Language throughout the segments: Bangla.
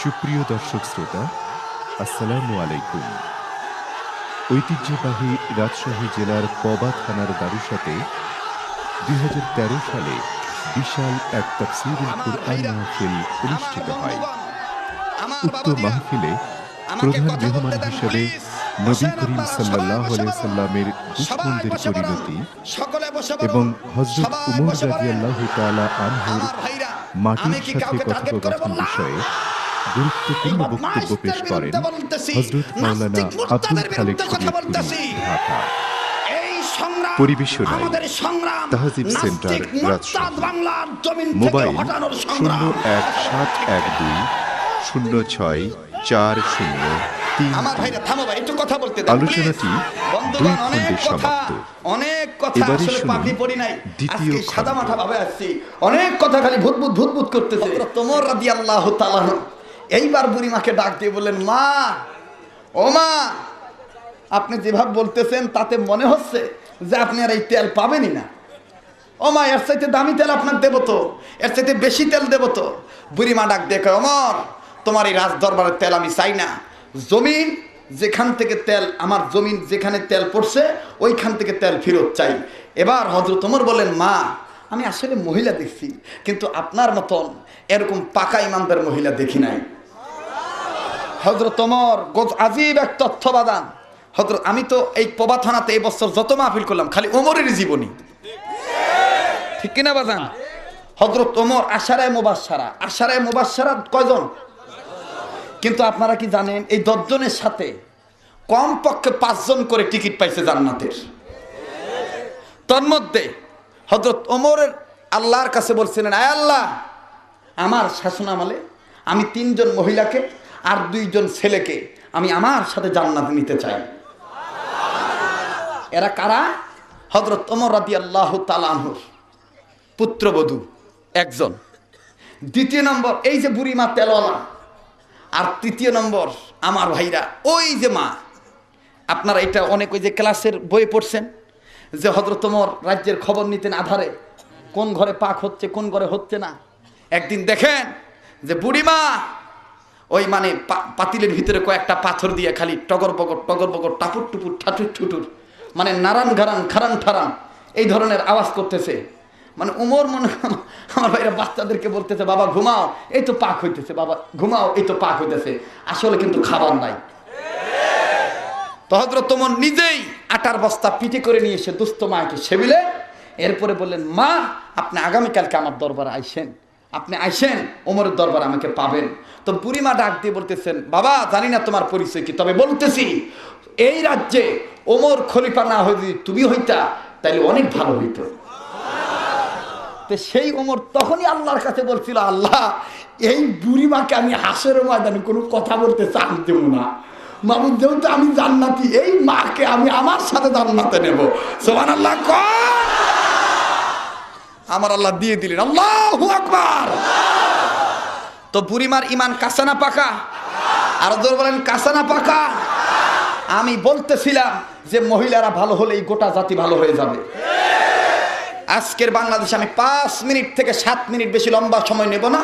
সুপ্রিয় দর্শক শ্রোতা, আসসালামু আলাইকুম। ঐতিহ্যবাহী রাজশাহী জেলার পবা থানার দারুসাতে ২০১৩ সালে বিশাল এক তাফসীরুল কুরআন মাহফিল অনুষ্ঠিত হয়। উক্ত মাহফিলে প্রধান মেহমান হিসেবে নবী করিম সাল্লাল্লাহু আলাইহি সাল্লামের দুশমনদের পরিণতি এবং হযরত উমর রাদিয়াল্লাহু তাআলা আনহুর মাটির সাথে কথোপকথন বিষয়ে গুরুত্বপূর্ণ বক্তব্য পেশ করেন হযরত মাওলানা আব্দুল খালেক শরীয়তপুরী, ঢাকা। পরিবেশনায় তাহজিব সেন্টার, রাজশাহী। মোবাইল 0১৭১২ 06 40 3। আলোচনাটি 2 খণ্ডে সমাপ্ত। অনেক কথা আসলে পাখি পড়ি নাই, দ্বিতীয় আজকে সাদা মাথা ভাবে আসছি, অনেক কথা খালি ভুতভুত ভুতভুত করতেছে। তোমর রাদিয়াল্লাহু তাআলা এইবার বুড়িমাকে ডাক দিয়ে বললেন, মা, ও মা, আপনি যেভাবে বলতেছেন তাতে মনে হচ্ছে যে আপনি আর এই তেল পাবেনই না। ও মা, এর চাইতে দামি তেল আপনার দেবো তো, এর চাইতে বেশি তেল দেবো তো। বুড়িমা ডাক দেখে, ওমর, তোমার এই রাজ দরবারের তেল আমি চাই না। জমিন যেখান থেকে তেল, আমার জমিন যেখানে তেল পড়ছে ওইখান থেকে তেল ফেরত চাই। এবার হযরত ওমর বলেন, মা, আমি আসলে মহিলা দেখছি, কিন্তু আপনার মতন এরকম পাকা ইমানদার মহিলা দেখি নাই। হযরত ওমর আজীব এক তথ্যবাদান। হযরত আমি তো এই পবা থানাতে এই বছর যত মাহফিল করলাম খালি ওমরের জীবনী, ঠিক কিনা বাজান? হযরত ওমর আশারায়ে মুবাশশারা কয়জন? কিন্তু আপনারা কি জানেন এই 10 জনের সাথে কমপক্ষে 5 জন করে টিকিট পাইছে জান্নাতের। তন্মধ্যে হযরত ওমরের আল্লাহর কাছে বলছিলেন, আয় আল্লাহ, আমার শাসনামলে আমি 3 জন মহিলাকে আর 2 জন ছেলেকে আমি আমার সাথে জান্নাতে নিতে চাই। এরা কারা? হযরত ওমর রাদিয়াল্লাহু তাআলা আনহুর পুত্রবধূ একজন, 2 নম্বর এই যে বুড়িমা তেলওয়ালা, আর 3 নম্বর আমার ভাইরা ওই যে মা। আপনারা এটা অনেক ওই যে ক্লাসের বইয়ে পড়ছেন যে হযরত ওমর রাজ্যের খবর নিতেন আধারে, কোন ঘরে পাক হচ্ছে কোন ঘরে হচ্ছে না। একদিন দেখেন যে বুড়িমা ওই মানে পাতিলের ভিতরে কয়েকটা পাথর দিয়ে খালি টগর বগর টাপুর টুপুর ঠাটুর ঠুটুর মানে নারান ঘারান খারান ঠারান এই ধরনের আওয়াজ করতেছে। মানে উমর মনে, আমার ভাইরা বাচ্চাদেরকে বলতেছে, বাবা ঘুমাও, এই তো পাক হইতেছে, বাবা ঘুমাও, এই তো পাক হইতেছে। আসলে কিন্তু খাবার নাই। তো হযরত ওমর নিজেই আটার বস্তা পিঠে করে নিয়ে এসে দুস্থ মাকে সেবিলে, এরপরে বললেন, মা, আপনি আগামীকালকে আমার দরবারে আইসেন, আপনি আইসেন ওমরের দরবারে আমাকে পাবেন। তো বুড়িমা ডাক দিয়ে বলতেছেন, বাবা, জানি না তোমার পরিচয় কি, তবে বলতেছি এই রাজ্যে ওমর খলিফা না হয়ে যদি তুমি হইতা তাইলে অনেক ভালো হইতো। তো সেই ওমর তখনই আল্লাহর কাছে বলছিল, আল্লাহ, এই বুড়িমাকে আমি হাসরের ময়দানে কোনো কথা বলতে চান দেব না। মামুন, যেহেতু আমি জান্নাতি, এই মাকে আমি আমার সাথে জান্নাতে নেব। সুবহানাল্লাহ। আমার আল্লাহ দিয়ে দিলেন, আল্লাহু আকবার। তো বুড়িমার ইমান কাঁচা না পাকা? আরো জোর বলেন, কাঁচা না পাকা? আমি বলতেছিলাম যে মহিলারা ভালো হলেই গোটা জাতি ভালো হয়ে যাবে। আজকের বাংলাদেশে আমি 5 মিনিট থেকে 7 মিনিট, বেশি লম্বা সময় নেব না,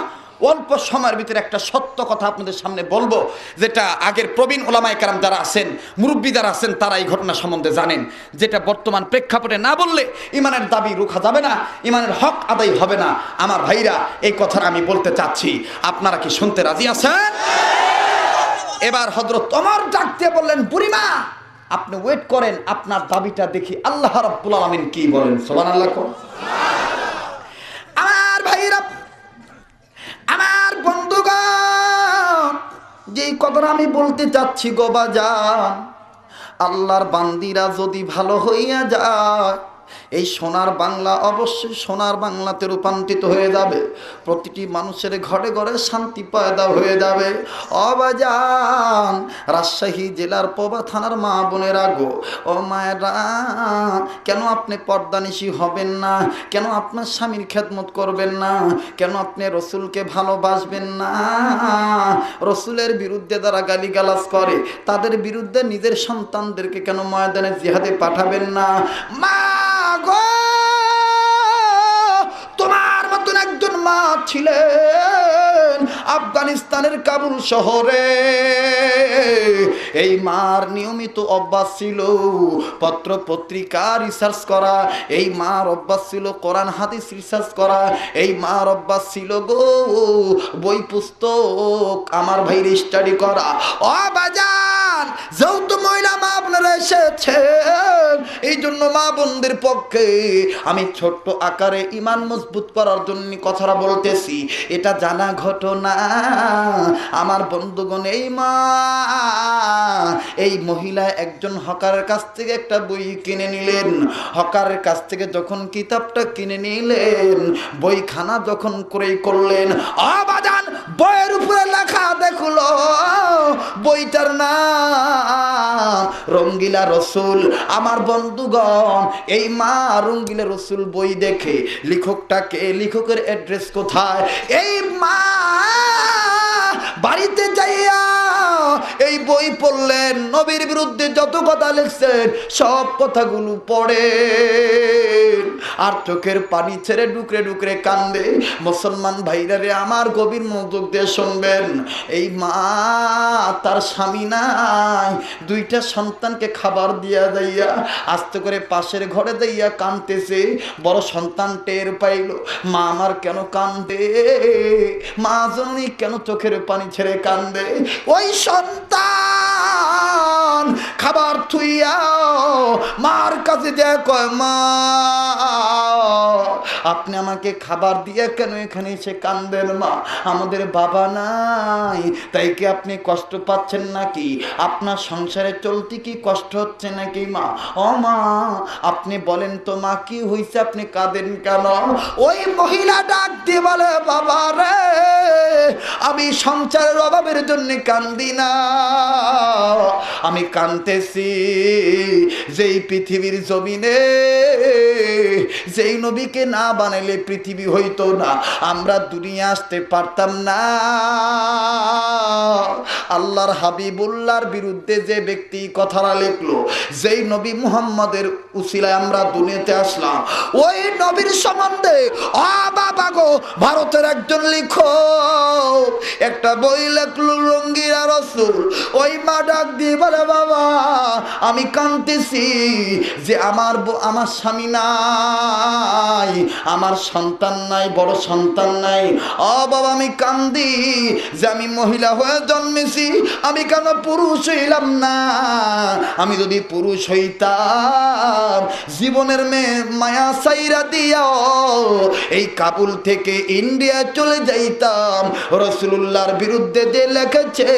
অল্প সময়ের ভিতরে একটা সত্য কথা আপনাদের সামনে বলবো, যেটা আগের প্রবীণ ওলামায়ে কেরাম যারা আছেন, মুরব্বী যারা আছেন, তারা এই ঘটনা সম্বন্ধে জানেন, যেটা বর্তমান প্রেক্ষাপটে না বললে ইমানের দাবি রুখা যাবে না, ইমানের হক আদায় হবে না। আমার ভাইরা, এই কথাটা আমি বলতে চাচ্ছি, আপনারা কি শুনতে রাজি আছেন? এবার হযরত ওমর ডাক দিয়ে বললেন, বুড়িমা, আপনি ওয়েট করেন, আপনার দাবিটা দেখি আল্লাহ রাব্বুল আলামিন কি বলেন। সুবহানাল্লাহ। আমার ভাইরা, আমার বন্ধুগণ, যেই কথাটা আমি বলতে চাচ্ছি গো বাজান, আল্লাহর বান্দিরা যদি ভালো হইয়া যায়, এই সোনার বাংলা অবশ্যই সোনার বাংলাতে রূপান্তরিত হয়ে যাবে। প্রতিটি মানুষের ঘরে ঘরে শান্তি পয়দা হয়ে যাবে। অবাজান, রাজশাহী জেলার পবা থানার মা বোনেরা গো, ও মায়েরা, কেন আপনি পর্দানিশী হবেন না? কেন আপনার স্বামীর খেদমত করবেন না? কেন আপনি রসুলকে ভালোবাসবেন না? রসুলের বিরুদ্ধে যারা গালিগালাজ করে তাদের বিরুদ্ধে নিজের সন্তানদেরকে কেন ময়দানে জিহাদে পাঠাবেন না? মা গো, তোমার মতন একজন মা ছিলেন, আফগানিস্তানের কাবুল শহরে এই মার নিয়মিত অভ্যাস ছিল পত্র পত্রিকা রিসার্চ করা, এই মার অভ্যাস ছিল কোরআন হাদিস রিসার্চ করা, এই মার অভ্যাস ছিল গো বই পুস্তক আমার ভাইয়ের স্টাডি করা। ও বাজান, যেহেতু মহিলা মা আপনারা এসেছেন, এই জন্য মা বোনদের পক্ষে আমি ছোট্ট আকারে ইমান মজবুত করার জন্য কথাটা বলতেছি। এটা জানা ঘটনা আমার বন্ধুগণ, এই মহিলা একজন হকারের কাছ থেকে একটা বই কিনে নিলেন। হকারের কাছ থেকে যখন কিতাবটা কিনে নিলেন, বইখানা যখন ক্রয় করলেন, বাজান বইয়ের উপরে লেখা দেখলো বইটার নাম রঙ্গিলা রসুল। আমার বন্ধুগণ, এই মা রঙ্গিলা রসুল বই দেখে লেখকটাকে, লেখকের অ্যাড্রেস কোথায়, এই মা বাড়িতে যাইয়া এই বই পড়লেন, নবীর বিরুদ্ধে যত কথা লিখছেন সব কথাগুলো পড়ে আর চোখের পানি ছেড়ে ডুকরে ডুকরে কান্দে। মুসলমান ভাইরা রে আমার গভীর মনোযোগ দিয়ে শুনবেন, এই মা তার স্বামী নাই, দুইটা সন্তানকে খাবার দিয়া যাইয়া আস্তে করে পাশের ঘরে যাইয়া কাঁদতেছে। বড় সন্তান টের পাইল, মা আমার কেন কান্দে, মা জননী কেন চোখের পানি ছেড়ে কান্দে। ওই সন্তান খাবার থুইয়া মার কাছে যায়, কয় মা আপনি আমাকে খাবার দিয়ে কেন এখানে এসে কান্দেন? মা আমাদের বাবা নাই, তাই কি আপনি কষ্ট পাচ্ছেন নাকি? আপনার সংসারে চলতে কি কষ্ট হচ্ছে নাকি? মা ও মা আপনি বলেন তো মা কি হয়েছে, আপনি কাঁদেন কেন? ওই মহিলা ডাক দিয়ে বলে, বাবা রে আমি সংসারের অভাবের জন্য কান্দি না, আমি কাঁদতেছি যেই পৃথিবীর জমিনে যেই নবীকে না বানাইলে পৃথিবী হইতো না, আমরা দুনিয়া আসতে পারতাম না। আল্লাহর হাবিবুল্লাহর বিরুদ্ধে যে ব্যক্তি কথাটা লিখলো, যেই নবী মুহাম্মদের উসিলায় আমরা দুনিয়াতে আসলাম, ওই নবীর সম্বন্ধে বাবা গো ভারতের একজন লেখক একটা বই লেখলো রঙ্গিলা রসুল। ওই মা ডাক দিয়ে বলে, বাবা আমি কাঁদতেছি যে আমার স্বামী নাই, আমার সন্তান নাই, বড় সন্তান নাই। বাবা আমি কান্দি যে আমি মহিলা হয়ে জন্মেছি, আমি কেন পুরুষ হইলাম না? আমি যদি পুরুষ হইতাম জীবনের মায়া সাইরা দিয়া এই কাবুল থেকে ইন্ডিয়া চলে যাইতাম, রাসূলুল্লাহর বিরুদ্ধে যে লিখেছে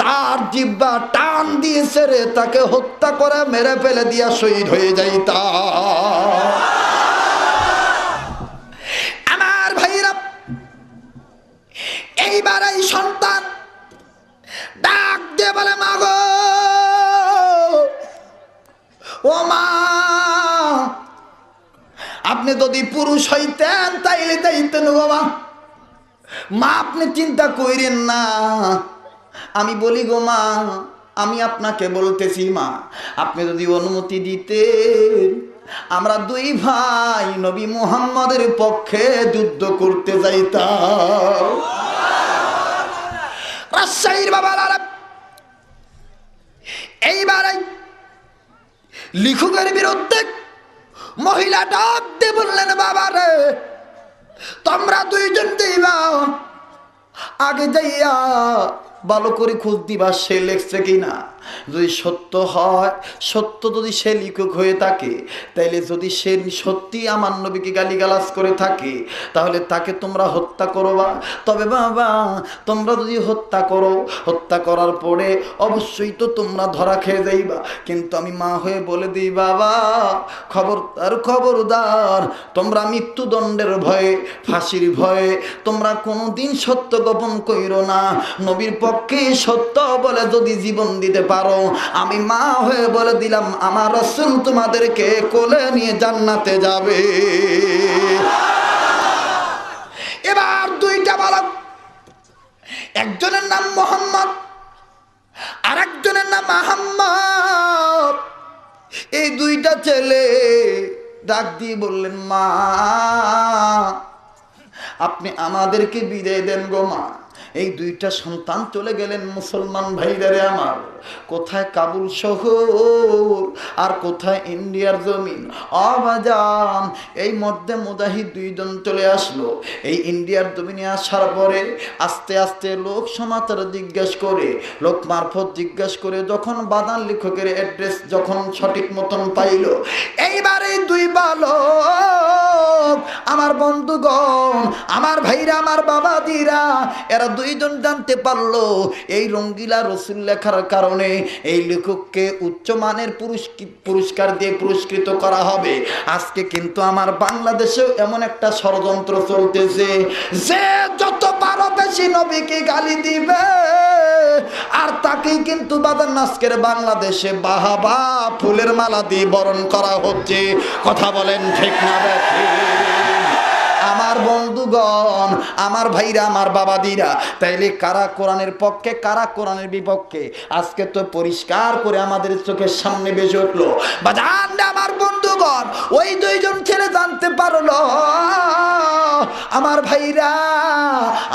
তার জিহ্বা টান দিয়েছে রে, তাকে হত্যা করে মেরে ফেলে দিয়া শহীদ হয়ে যাইতাম। আমার ভাইরা, এইবার এই সন্তান ডাক দিয়ে বলে, মা গো ও মা আপনি যদি পুরুষ হইতেন তাইলে যাইতেন গো মা। মা আপনি চিন্তা কইরেন না, আমি বলি গো মা, আমি আপনাকে বলতেছি মা, আপনি যদি অনুমতি দিতেন আমরা দুই ভাই নবী মুহাম্মদের পক্ষে যুদ্ধ করতে যাইতাম। রাজশাহীর বাবা লালা এইবার লেখকের বিরুদ্ধে মহিলা ডাক দিয়ে বললেন, বাবা রে তোমরা দুইজন দিবা আগে যাইয়া ভালো করে খোঁজ দিবা সে লেখছে কিনা। যদি সত্য হয়, সত্য যদি সে লেখক হয়ে থাকে, তাইলে যদি সে সত্যি আমার নবীকে গালিগালাজ করে থাকে তাহলে তাকে তোমরা হত্যা করবা। তবে বাবা তোমরা যদি হত্যা করো, হত্যা করার পরে অবশ্যই তো তোমরা ধরা খেয়ে যাইবা। কিন্তু আমি মা হয়ে বলে দিই বাবা, খবরদার খবরদার, তোমরা মৃত্যুদণ্ডের ভয়ে, ফাঁসির ভয়ে তোমরা কোনোদিন সত্য গোপন কইরো না। নবীর পক্ষে সত্য বলে যদি জীবন দিতে পারো, আমি মা হয়ে বলে দিলাম আমার রাসূল তোমাদেরকে কোলে নিয়ে জান্নাতে যাবে। এবার দুইটা বালক, একজনের নাম মোহাম্মদ আর একজনের নাম আহম্মদ, এই দুইটা ছেলে ডাক দিয়ে বললেন, মা আপনি আমাদেরকে বিদায় দেন গো মা। এই দুইটা সন্তান চলে গেলেন। মুসলমান ভাইরারে আমার, কোথায় কাবুল শহর আর কোথায় ইন্ডিয়ার জমিন। অবাজান এই মধ্যে মুজাহিদ দুইজন চলে আসলো। এই ইন্ডিয়ার জমিনে আসার পরে আস্তে আস্তে লোক সমাচার জিজ্ঞেস করে, লোক মারফত জিজ্ঞেস করে যখন বাদান লেখকের অ্যাড্রেস যখন সঠিক মতন পাইল, এইবারে দুই বালক আমার বন্ধুগণ, আমার ভাইরা, আমার বাবাদিরা, এরা দুইজন জানতে পারলো এই রঙ্গিলা রসুল লেখার কারণে এই লেখককে উচ্চমানের পুরস্কার দিয়ে পুরস্কৃত করা হবে। আজকে কিন্তু আমার বাংলাদেশেও এমন একটা ষড়যন্ত্র চলতেছে যে যত পারো বেশি নবীকে গালি দিবে আর তাকেই কিন্তু বাদান আজকের বাংলাদেশে বাহাবা ফুলের মালা দিয়ে বরণ করা হচ্ছে। কথা বলেন ঠিক না বেঠিক? আমার বন্ধুগণ, আমার ভাইরা, আমার বাবাদিরা, তাইলে কারা কোরআনের পক্ষে কারা কোরআনের বিপক্ষে আজকে তো পরিষ্কার করে আমাদের চোখের সামনে বেজে উঠলো। বাজান আমার বন্ধুগণ, ওই দুইজন ছেলে জানতে পারলো, আমার ভাইরা,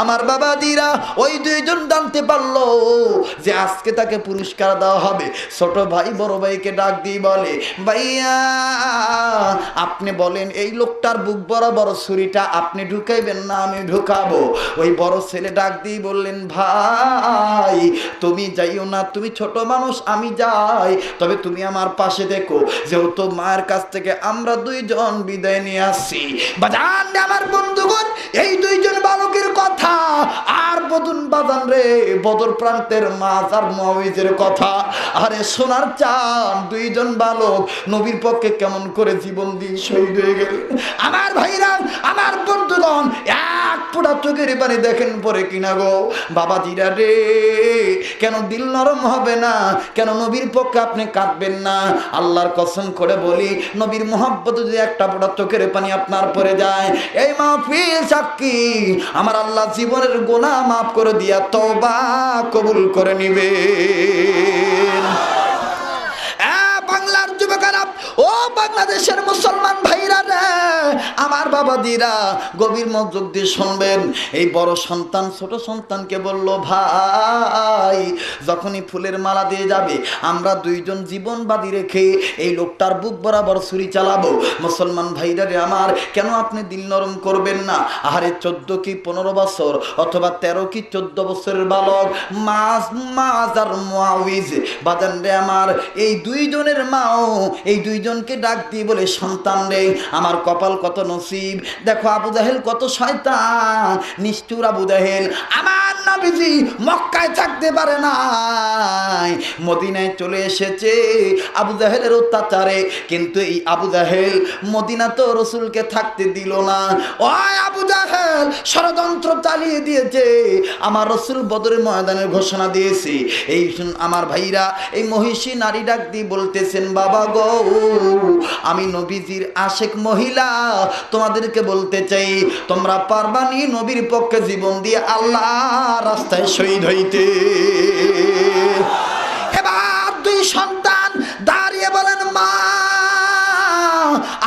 আমার বাবাদিরা, ওই দুইজন জানতে পারলো যে আজকে তাকে পুরস্কার দেওয়া হবে। ছোট ভাই বড় ভাইকে ডাক দিয়ে বলে, ভাইয়া আপনি বলেন এই লোকটার বুক বরাবর ছুরিটা আপনি ঢুকাইবেন না আমি ঢুকাবো? ওই বড় ছেলে ডাক দিয়ে বললেন, ভাই তুমি যাইও না, তুমি ছোট মানুষ, আমি যাই, তবে তুমি আমার পাশে দেখো, যেহেতু মায়ের কাছ থেকে আমরা দুইজন বিদায় নিয়ে আসছি। বাজান আমার বন্ধুগণ, এই দুইজন বালকের কথা আর বদুন বাজান রে, বদর প্রান্তের মাছ আর মুআউযের কথা আরে শোনার চান। দুইজন বালক নবীর পক্ষে কেমন করে জীবন দিয়ে শহীদ হয়ে গেল। আমার ভাইরা, আমার বন্ধুগণ, এক ফোঁটা চোখের পানি দেখেন পরে কিনা গো বাবাজিরা রে, কেন দিল নরম হবে না? কেন নবীর পক্ষে আপনি কাঁদবেন না? আল্লাহর কসম করে বলি, নবীর মহব্বত যদি একটা ফোঁটা চোখের পানি আপনার পরে যায়, এই মাহফিল সাক্ষী আমার আল্লাহ জীবনের গুনাহ মাফ করে দিয়া তওবা কবুল করে নিবে। বাংলার যুবকেরা, ও বাংলাদেশের মুসলমান ভাইরা রে, আমার বাবাদিরা গভীর মনোযোগ দিয়ে শুনবেন। এই বড় সন্তান ছোট সন্তানকে বলল, ভাই যখনই ফুলের মালা দিয়ে যাবে আমরা দুইজন জীবন বাজি রেখে এই লোকটার বুক বরাবর ছুরি চালাবো। মুসলমান ভাইরা রে আমার, কেন আপনি দিল নরম করবেন না? আহারে 14 কি 15 বছর অথবা 13 কি 14 বছরের বালক মাছ আর মুআউয বাজান রে আমার, এই দুইজনের মাও এই দুইজনকে ডাক দিয়ে বলে, সন্তান রে আমার কপাল কত নসিব, দেখো আবু জাহেল কত শয়তান, নিষ্ঠুর আবু জাহেল আমার নবীজি মক্কায় থাকতে পারে নাই, মদিনায় চলে এসেছে আবু জাহেলের অত্যাচারে, কিন্তু এই আবু জাহেল মদিনা তো রসুলকে থাকতে দিল না। ওই আবু জাহেল ষড়যন্ত্র চালিয়ে দিয়েছে, আমার রসুল বদরের ময়দানের ঘোষণা দিয়েছে। এই আমার ভাইরা, এই মহিষী নারী ডাক দিয়ে বলতেছেন, বাবা গো আমি নবীজির আশেক মহিলা, তোমাদেরকে বলতে চাই তোমরা পারবানি নবীর পক্ষে জীবন দিয়ে আল্লাহ রাস্তায় শহীদ হইতে? এবার দুই সন্তান দাঁড়িয়ে বলেন, মা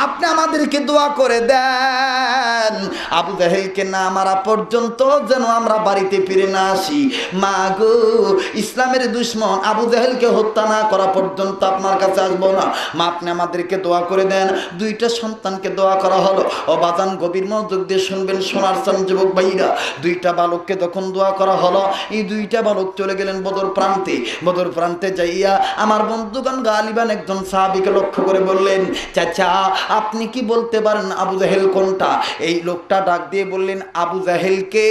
আপনি আমাদেরকে দোয়া করে দেন, আবু জাহেলকে না মারা পর্যন্ত যেন আমরা বাড়িতে ফিরে না আসি। মা গো ইসলামের দুশমন আবু জাহেলকে হত্যা না করা পর্যন্ত আপনার কাছে আসবো না, মা আপনি আমাদেরকে দোয়া করে দেন। দুইটা সন্তানকে দোয়া করা হলো। ও বাজান গভীর মনোযোগ দিয়ে শুনবেন, সোনার চান যুবক ভাইরা, দুইটা বালককে যখন দোয়া করা হলো, এই দুইটা বালক চলে গেলেন বদর প্রান্তে। বদর প্রান্তে যাইয়া আমার বন্ধুগণ গালিবান একজন সাহাবীকে লক্ষ্য করে বললেন, চাচা আপনি কি বলতে পারেন আবু জাহেল কোনটা? এই লোকটা ডাক দিয়ে বললেন, আবু জাহেলকে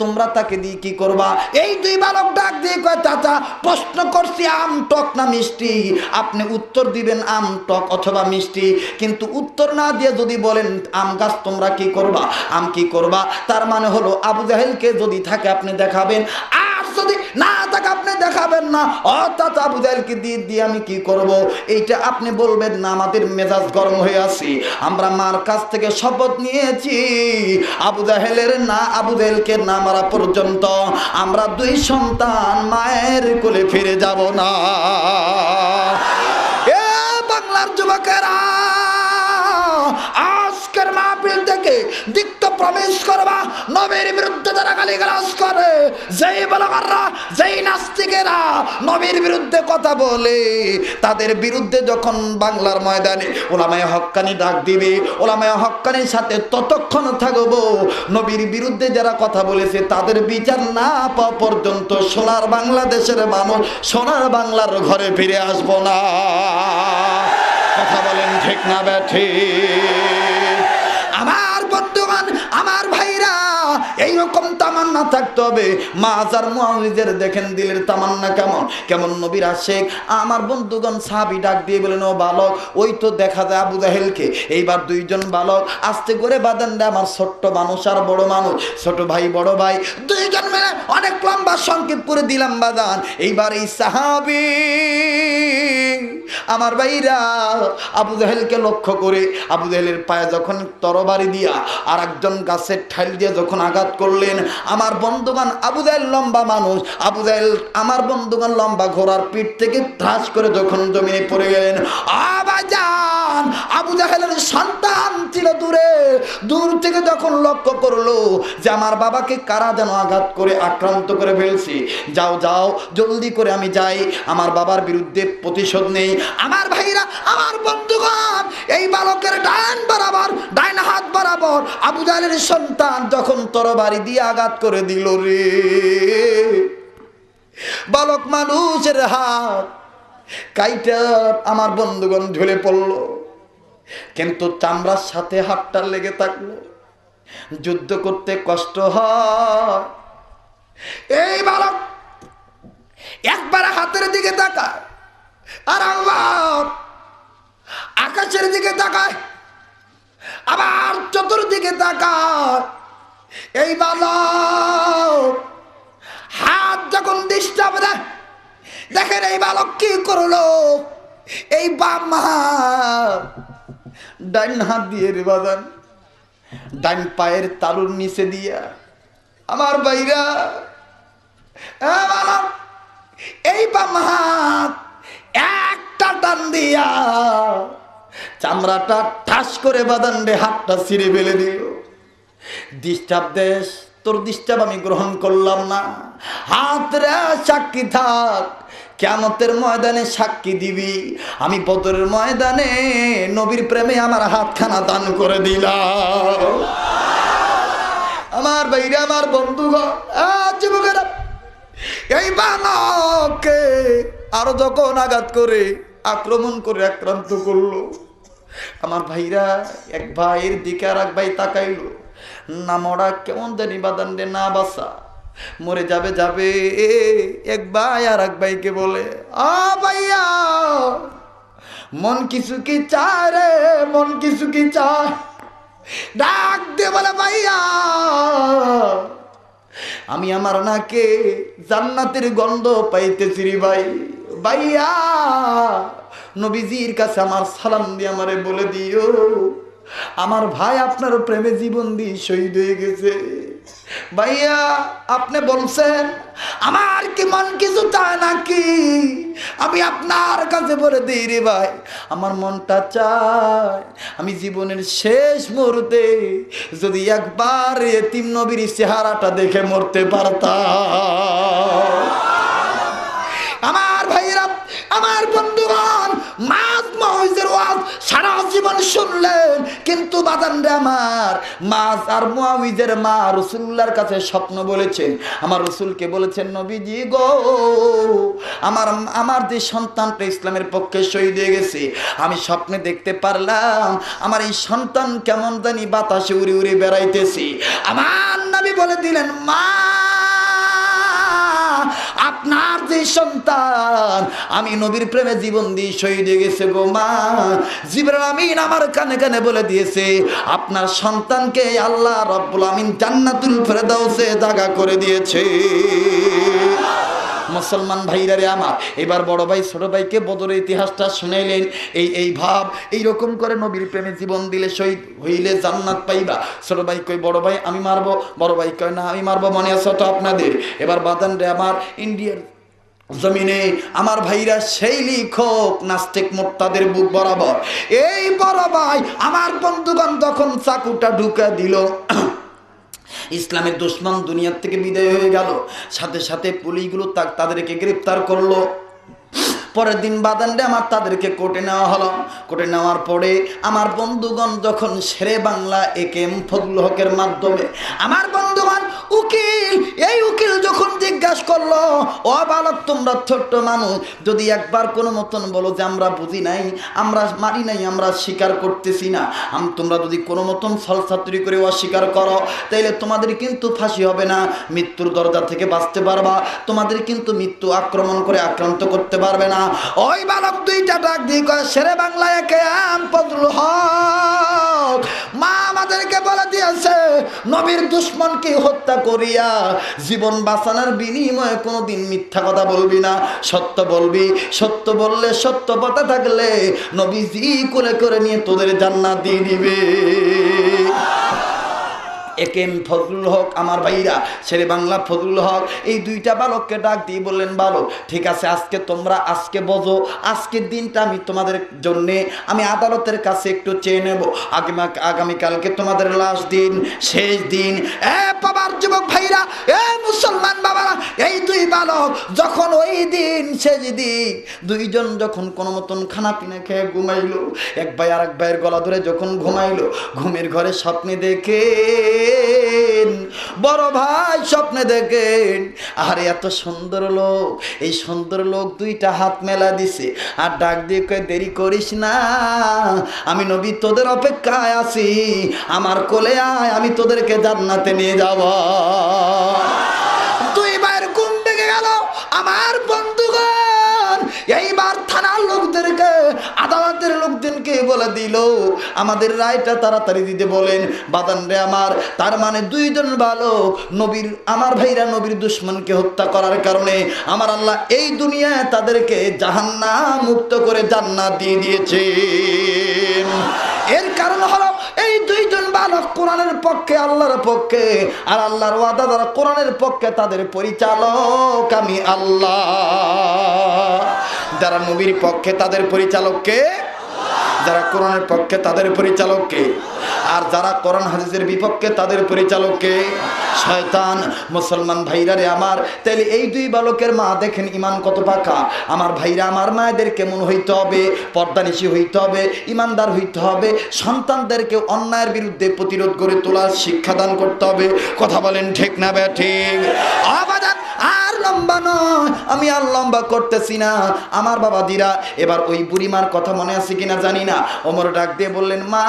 তোমরা তাকে দিয়ে কি করবা? এই দুই বালক ডাক দিয়ে কয়, চাচা প্রশ্ন করছি আম টক না মিষ্টি, আপনি উত্তর দিবেন আম টক অথবা মিষ্টি, কিন্তু উত্তর না দিয়ে যদি বলেন আম গাছ তোমরা কি করবা, আম কি করবা, তার মানে হলো আবু জাহেলকে যদি থাকে আপনি দেখাবেন, আর যদি না থাকে আপনি দেখাবেন না। অর্থাৎ আবু জাহেলকে দিয়ে আমি কি করব, এইটা আপনি বলবেন না। আমাদের মেজাজ গরম হয়ে আছে, আমরা মার কাছ থেকে শপথ নিয়েছি আবু জাহেলের না, আবু জাহেলকে না মারা পর্যন্ত আমরা দুই সন্তান মায়ের কোলে ফিরে যাব না। এ বাংলার যুবকেরা, আজকের মাহফিল থেকে দিক্ত প্রমিস করবা নবীর বিরুদ্ধে যারা গালিগালাজ করে, যেই ব্লগাররা, যেই নাস্তিকেরা নবীর বিরুদ্ধে কথা বলে, তাদের বিরুদ্ধে যখন বাংলার ময়দানে ওলামায়ে হক্কানি ডাক দিবে, ওলামায়ে হক্কানির সাথে ততক্ষণ থাকবো নবীর বিরুদ্ধে যারা কথা বলেছে তাদের বিচার না পাওয়া পর্যন্ত সোনার বাংলাদেশের মানুষ সোনার বাংলার ঘরে ফিরে আসবো না। কথা বলেন ঠিক না ব্যাঠি? আমার বন্ধুগণ, আমার ভাইরা, এইরকম তামান্না থাকতে হবে। মাজার মুআউযের দেখেন দিলের তামান্না কেমন, কেমন নবীর আশিক। আমার বন্ধুগণ সাহাবী ডাক দিয়ে বলেন, ও বালক, ওই তো দেখা যায় আবু জাহেলকে। এইবার দুইজন বালক আস্তে করে বাঁধেন রে, আমার ছোট্ট মানুষ আর বড় মানুষ, ছোট ভাই বড় ভাই দুইজন মিলে অনেক লম্বা সংক্ষেপ করে দিলাম বাদান। এইবার এই সাহাবী আমার ভাইরা আবু জাহেলকে লক্ষ্য করে আবু জাহেলের পায়ে যখন তরবারি দিয়া আর একজন গাছের ঠাইল দিয়ে যখন আঘাত করলেন, আমার বন্ধুগণ আবু জাহেল লম্বা মানুষ, আবু জাহেল আমার বন্ধুগণ লম্বা ঘোড়ার পিঠ থেকে ধ্রাস করে যখন জমিনে পড়ে গেলেন। আবাজান আবু জাহেলের সন্তান ছিল দূরে, দূর থেকে যখন লক্ষ্য করলো যে আমার বাবাকে কারা যেন আঘাত করে আক্রান্ত করে ফেলছে, যাও যাও জলদি করে আমি যাই, আমার বাবার বিরুদ্ধে প্রতিশোধ নেই। আমার ভাইরা, আমার বন্ধুগণ, এই বালকের ডান বরাবর, ডান হাত বরাবর আবু জাহেলের সন্তান যখন তরবারি দিয়ে আঘাত করে দিল রে, বালক মানুষের হাত কাইটা আমার বন্ধুগণ ঝুলে পড়লো, কিন্তু চামড়ার সাথে হাতটা লেগে থাকলো। যুদ্ধ করতে কষ্ট হয়। এই বালক একবার হাতের দিকে তাকায় আর আবার আকাশের দিকে তাকায়, আবার চতুর্দিকে তাকায়। এই বালক হাত যখন ডিস্টার্ব দেয়, দেখেন এই বালক কি করলো, এই বাম হাত ডান হাত দিয়ে রে বাদান ডান পায়ের তালুর নিচে দিয়া আমার ভাইরা বালক এই বাম হাত একটা টান দিয়া চামড়াটা ঠাস করে বাদান রে হাতটা ছিঁড়ে ফেলে দিল। ডিস্টার্ব দেশ, তোর ডিস্টার্ব আমি গ্রহণ করলাম না। হাত রে সাক্ষী থাক, কিয়ামতের ময়দানে সাক্ষী দিবি আমি বদরের ময়দানে নবীর প্রেমে আমার হাতখানা দান করে দিলাম। আমার ভাইরা, আমার বন্ধুগণ, যুবকেরা, এই বালককে আরো যখন আঘাত করে আক্রমণ করে আক্রান্ত করলো, আমার ভাইরা এক ভাইয়ের দিকে আর এক ভাই তাকাইলো, না মরা কেমন জানি বাদান রে, না বাসা মরে যাবে যাবে। এক ভাই আর এক ভাইকে বলে, ভাইয়া মন কিছু কি চায় রে, মন কিছু কি চায়, ডাক দিয়ে বলে, ভাইয়া আমি আমার নাকে জান্নাতের গন্ধ পাইতেছি রে ভাই। ভাইয়া নবীজির কাছে আমার সালাম দিয়ে আমারে বলে দিও আমার ভাই আপনার প্রেমে জীবন দিয়ে শহীদ হয়ে গেছে। ভাইয়া আপনি বলছেন আমার কি মন কিছু চায় নাকি, আমি আপনার কাছে বলে দিই রে ভাই, আমার মনটা চায় আমি জীবনের শেষ মুহূর্তে যদি একবার এতিম নবীর চেহারাটা দেখে মরতে পারতাম। আমার ভাইরা, আমার বন্ধুগণ, মাছ মহিষের ওয়াজ সারা জীবন শুনলেন, কিন্তু বাদান রে আমার মাছ আর মুআউযের মা রাসূলুল্লাহর কাছে স্বপ্ন বলেছেন, আমার রাসূলকে বলেছেন, নবীজি গো আমার যে সন্তানটা ইসলামের পক্ষে শহীদ হয়ে গেছে, আমি স্বপ্নে দেখতে পারলাম আমার এই সন্তান কেমন জানি বাতাসে উড়ে উড়ে বেড়াইতেছে। আমার নবী বলে দিলেন, মা আপনার যে সন্তান আমি নবীর প্রেমে জীবন দিয়ে শহীদ হয়ে গেছে গো মা। জিবরাইল আমিন আমার কানে কানে বলে দিয়েছে আপনার সন্তানকে আল্লাহ রাব্বুল আমিন জান্নাতুল ফেরদাউসে জায়গা করে দিয়েছে। মুসলমান ভাইরা রে আমার, এবার বড় ভাই ছোট ভাইকে বদরের ইতিহাসটা শুনাইলেন। এই ভাব এইরকম করে নবীর প্রেমে জীবন দিলে শহীদ হইলে জান্নাত পাইবা। ছোট ভাই কই বড় ভাই আমি মারবো, বড় ভাই কয় না আমি মারবো, মনে আছে তো আপনাদের। এবার বাদান রে আমার ইন্ডিয়ার জমিনে আমার ভাইরা সেই লিখক নাস্তিক মোর্তাদের বুক বরাবর এই বড় ভাই আমার বন্ধুগণ যখন চাকুটা ঢুকা দিল ইসলামের দুশমন দুনিয়ার থেকে বিদায় হয়ে গেল। সাথে সাথে পুলিশগুলো তাদেরকে গ্রেফতার করলো। পরের দিন বাদান্ডে আমার তাদেরকে কোর্টে নেওয়া হলো। কোর্টে নেওয়ার পরে আমার বন্ধুগণ যখন শেরে বাংলা একেএম ফজলুল হকের মাধ্যমে আমার বন্ধুগণ উকিল, এই উকিল যখন জিজ্ঞাসা করলো, ও বালক তোমরা ছোট্ট মানুষ, যদি একবার কোনো মতন বলো যে আমরা বুঝি নাই, আমরা মারি নাই, আমরা স্বীকার করতেছি না, তোমরা যদি কোনো মতন ছলছাতুরি করে অস্বীকার করো, তাইলে তোমাদের কিন্তু ফাঁসি হবে না, মৃত্যুর দরজা থেকে বাঁচতে পারবা, তোমাদের কিন্তু মৃত্যু আক্রমণ করে আক্রান্ত করতে পারবে না। ওই বালক দুইটা ডাক দিয়ে কয়, শেরে বাংলা একেএম ফজলুল হক, মা আমাদেরকে বলে দিয়েছে নবীর দুশমনকে হত্যা করিয়া জীবন বাঁচানোর বিনিময়ে কোনোদিন মিথ্যা কথা বলবি না, সত্য বলবি, সত্য বললে সত্য পথে থাকলে নবীজি করে করে নিয়ে তোদের জান্নাত দিয়ে দিবে। একেএম ফজলুল হক আমার ভাইরা, শেরে বাংলা ফজলুল হক, এই দুইটা বালককে ডাক দিয়ে বললেন, বালক ঠিক আছে, আজকে তোমরা আজকে বোঝো, আজকের দিনটা আমি তোমাদের জন্যে আমি আদালতের কাছে একটু চেয়ে নেব, আগামীকালকে তোমাদের লাস্ট দিন, শেষ দিন। বাবার যুবক ভাইরা, মুসলমান বাবারা, এই দুই বালক যখন ওই দিন শেষ দিন দুইজন যখন কোনো মতন খানা পিনা খেয়ে ঘুমাইলো, এক ভাই আর এক ভাইয়ের গলা ধরে যখন ঘুমাইলো, ঘুমের ঘরে স্বপ্নে দেখে বড় ভাই স্বপ্নে দেখেন, আরে এত সুন্দর লোক, এই সুন্দর লোক দুইটা হাত মেলা দিছে আর ডাক দিয়ে কয়, দেরি করিস না, আমি নবী তোদের অপেক্ষায় আছি, আমার কোলে আয়, আমি তোদেরকে জান্নাতে নিয়ে যাব। দুই ভাইয়ের ঘুম ভেঙে গেল। আমার বন্ধুগণ এইবার থানার লোকদেরকে, আদালতের লোকদেরকে বলে দিল, আমাদের রায়টা তাড়াতাড়ি দিতে বলেন। বাদানরে আমার, তার মানে দুইজন বালক নবীর, আমার ভাইরা নবীর দুশমনকে হত্যা করার কারণে আমার আল্লাহ এই দুনিয়ায় তাদেরকে জাহান্নাম মুক্ত করে জান্নাত দিয়ে দিয়েছে। এর কারণ হলো এই দুইজন বালক কোরআনের পক্ষে, আল্লাহর পক্ষে, আর আল্লাহর ওয়াদা যারা কোরআনের পক্ষে তাদের পরিচালক আমি আল্লাহ, যারা নবীর পক্ষে তাদের পরিচালককে, যারা কোরআনের পক্ষে তাদের পরিচালককে, আর যারা কোরআন হাদিসের বিপক্ষে তাদের পরিচালককে শয়তান। মুসলমান ভাইরা রে আমার, তাহলে এই দুই বালকের মা দেখেন ইমান কত পাকা। আমার ভাইরা, আমার মায়েদের কেমন হইতে হবে, পর্দানিশী হইতে হবে, ইমানদার হইতে হবে, সন্তানদেরকে অন্যায়ের বিরুদ্ধে প্রতিরোধ করে তোলার শিক্ষাদান করতে হবে। কথা বলেন ঠিক না ঠিক? আবাদান আর লম্বা নয়, আমি আর লম্বা করতেছি না। আমার বাবাজিরা, এবার ওই বুড়িমার কথা মনে আছে কিনা জানি না, ওমর ডাক দিয়ে বললেন, মা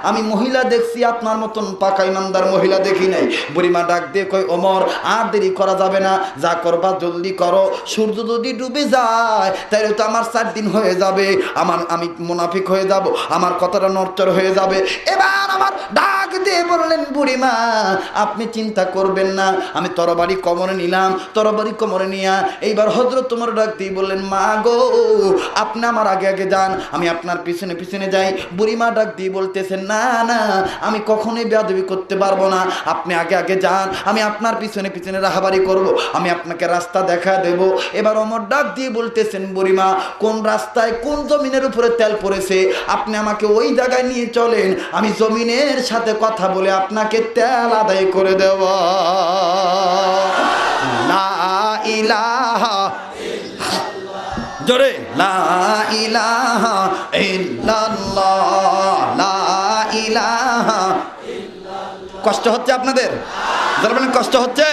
আমি মহিলা দেখছি, আপনার মতন পাকা ইমানদার মহিলা দেখি নাই। বুড়িমা ডাক দিয়ে কই, ওমর আর দেরি করা যাবে না, যা করবা জলদি করো, সূর্য যদি ডুবে যায় তাহলে তো আমার 4 দিন হয়ে যাবে, আমি মুনাফিক হয়ে যাব, আমার কথাটা নড়চড় হয়ে যাবে। এবার আমার ডাক দিয়ে বললেন, বুড়িমা আপনি চিন্তা করবেন না, আমি তরবারি কোমরে নিলাম, তরবারি কোমরে নিয়া এইবার হযরত ওমর ডাক দিয়ে বললেন, মা গো আপনি আমার আগে আগে যান, আমি আপনার পিছনে পিছনে যাই। বুড়িমা ডাক দিয়ে বলতেছেন, না না আমি কখনোই বেয়াদবি করতে পারবো না, আপনি আগে আগে যান, আমি আপনার পিছনে পিছনে রাহাবারি করব, আমি আপনাকে রাস্তা দেখা দেব। এবার ওমর ডাক দিয়ে বলতেছেন, বুড়িমা কোন রাস্তায় কোন জমিনের উপরে তেল পড়েছে, আপনি আমাকে ওই জায়গায় নিয়ে চলেন, আমি জমিনের সাথে কথা বলে আপনাকে তেল আদায় করে দেব। লা ইলাহা জোরে, লা ইলাহা ইল্লাল্লাহ, লা ইলাহা। কষ্ট হচ্ছে আপনাদের? যারা বলেন কষ্ট হচ্ছে,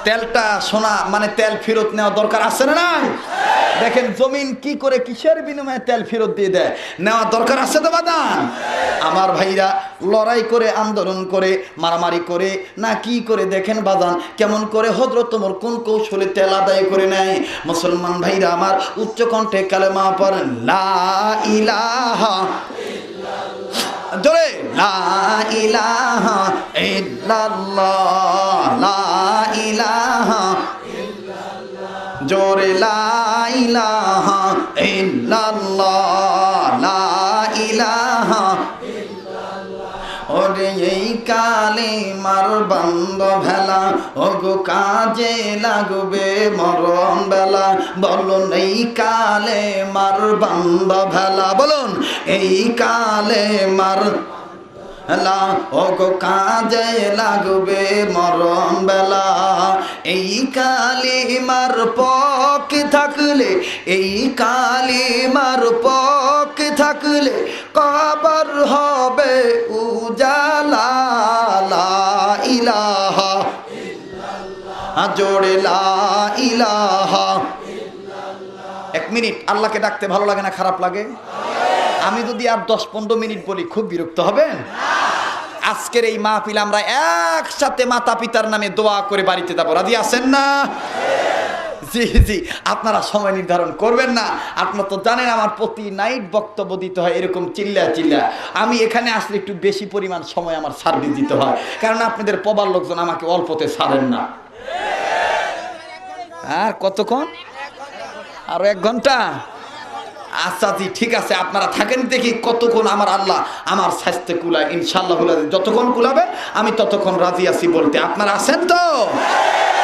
তেলটা সোনা মানে তেল ফেরত নেওয়া দরকার আছে না নাই? দেখেন জমিন কি করে কিসের বিনিময়ে তেল ফেরত দিয়ে দেয়, নেওয়া দরকার আছে তো বাদান? আমার ভাইরা লড়াই করে, আন্দোলন করে, মারামারি করে না কি করে, দেখেন বাদান কেমন করে হযরত ওমর কোন কৌশলে তেল আদায় করে নেয়। মুসলমান ভাইরা আমার, উচ্চ কণ্ঠে কালেমা পড়েন, লা ইলাহা জোরে, লা ইলাহা ইল্লাল্লাহ, লা ইলাহা জোরে, লা ইলাহা ইল্লাল্লাহ, লা ইলাহা। ওরে এই কালিমার বান্দ ভেলা, ওগো কাজে লাগবে মরণ বেলা, বলুন এই কালিমার বান্দ ভেলা, বলুন এই কালিমার লা ও গো কাজে লাগবে মরণ বেলা, এই কালিমার পক্ষে থাকলে, এই কালিমার পক্ষে থাকলে কবর হবে উজালা। লা ইলাহা জোড়ে লা ইলাহা। 1 মিনিট আল্লাহকে ডাকতে ভালো লাগে না খারাপ লাগে? আমি যদি আর 10-15 মিনিট বলি খুব বিরক্ত হবেন? আজকের এই মাহফিল আমরা একসাথে মাতা পিতার নামে দোয়া করে বাড়িতে যাবো, রাজি আছেন না? জি জি, আপনারা সময় নির্ধারণ করবেন না। আপনারা তো জানেন আমার প্রতি নাইট বক্তব্য দিতে হয় এরকম চিল্লা চিল্লা। আমি এখানে আসলে একটু বেশি পরিমাণ সময় আমার সার্ভিস দিতে হয়, কারণ আপনাদের প্রবাল লোকজন আমাকে অল্পতে ছাড়েন না। আর কতক্ষণ? আরো 1 ঘন্টা? আচ্ছা জি ঠিক আছে, আপনারা থাকেন দেখি কতক্ষণ আমার আল্লাহ আমার স্বাস্থ্য কুলায়। ইনশাল্লাহ যতক্ষণ কুলাবে আমি ততক্ষণ রাজি আছি বলতে। আপনারা আছেন তো?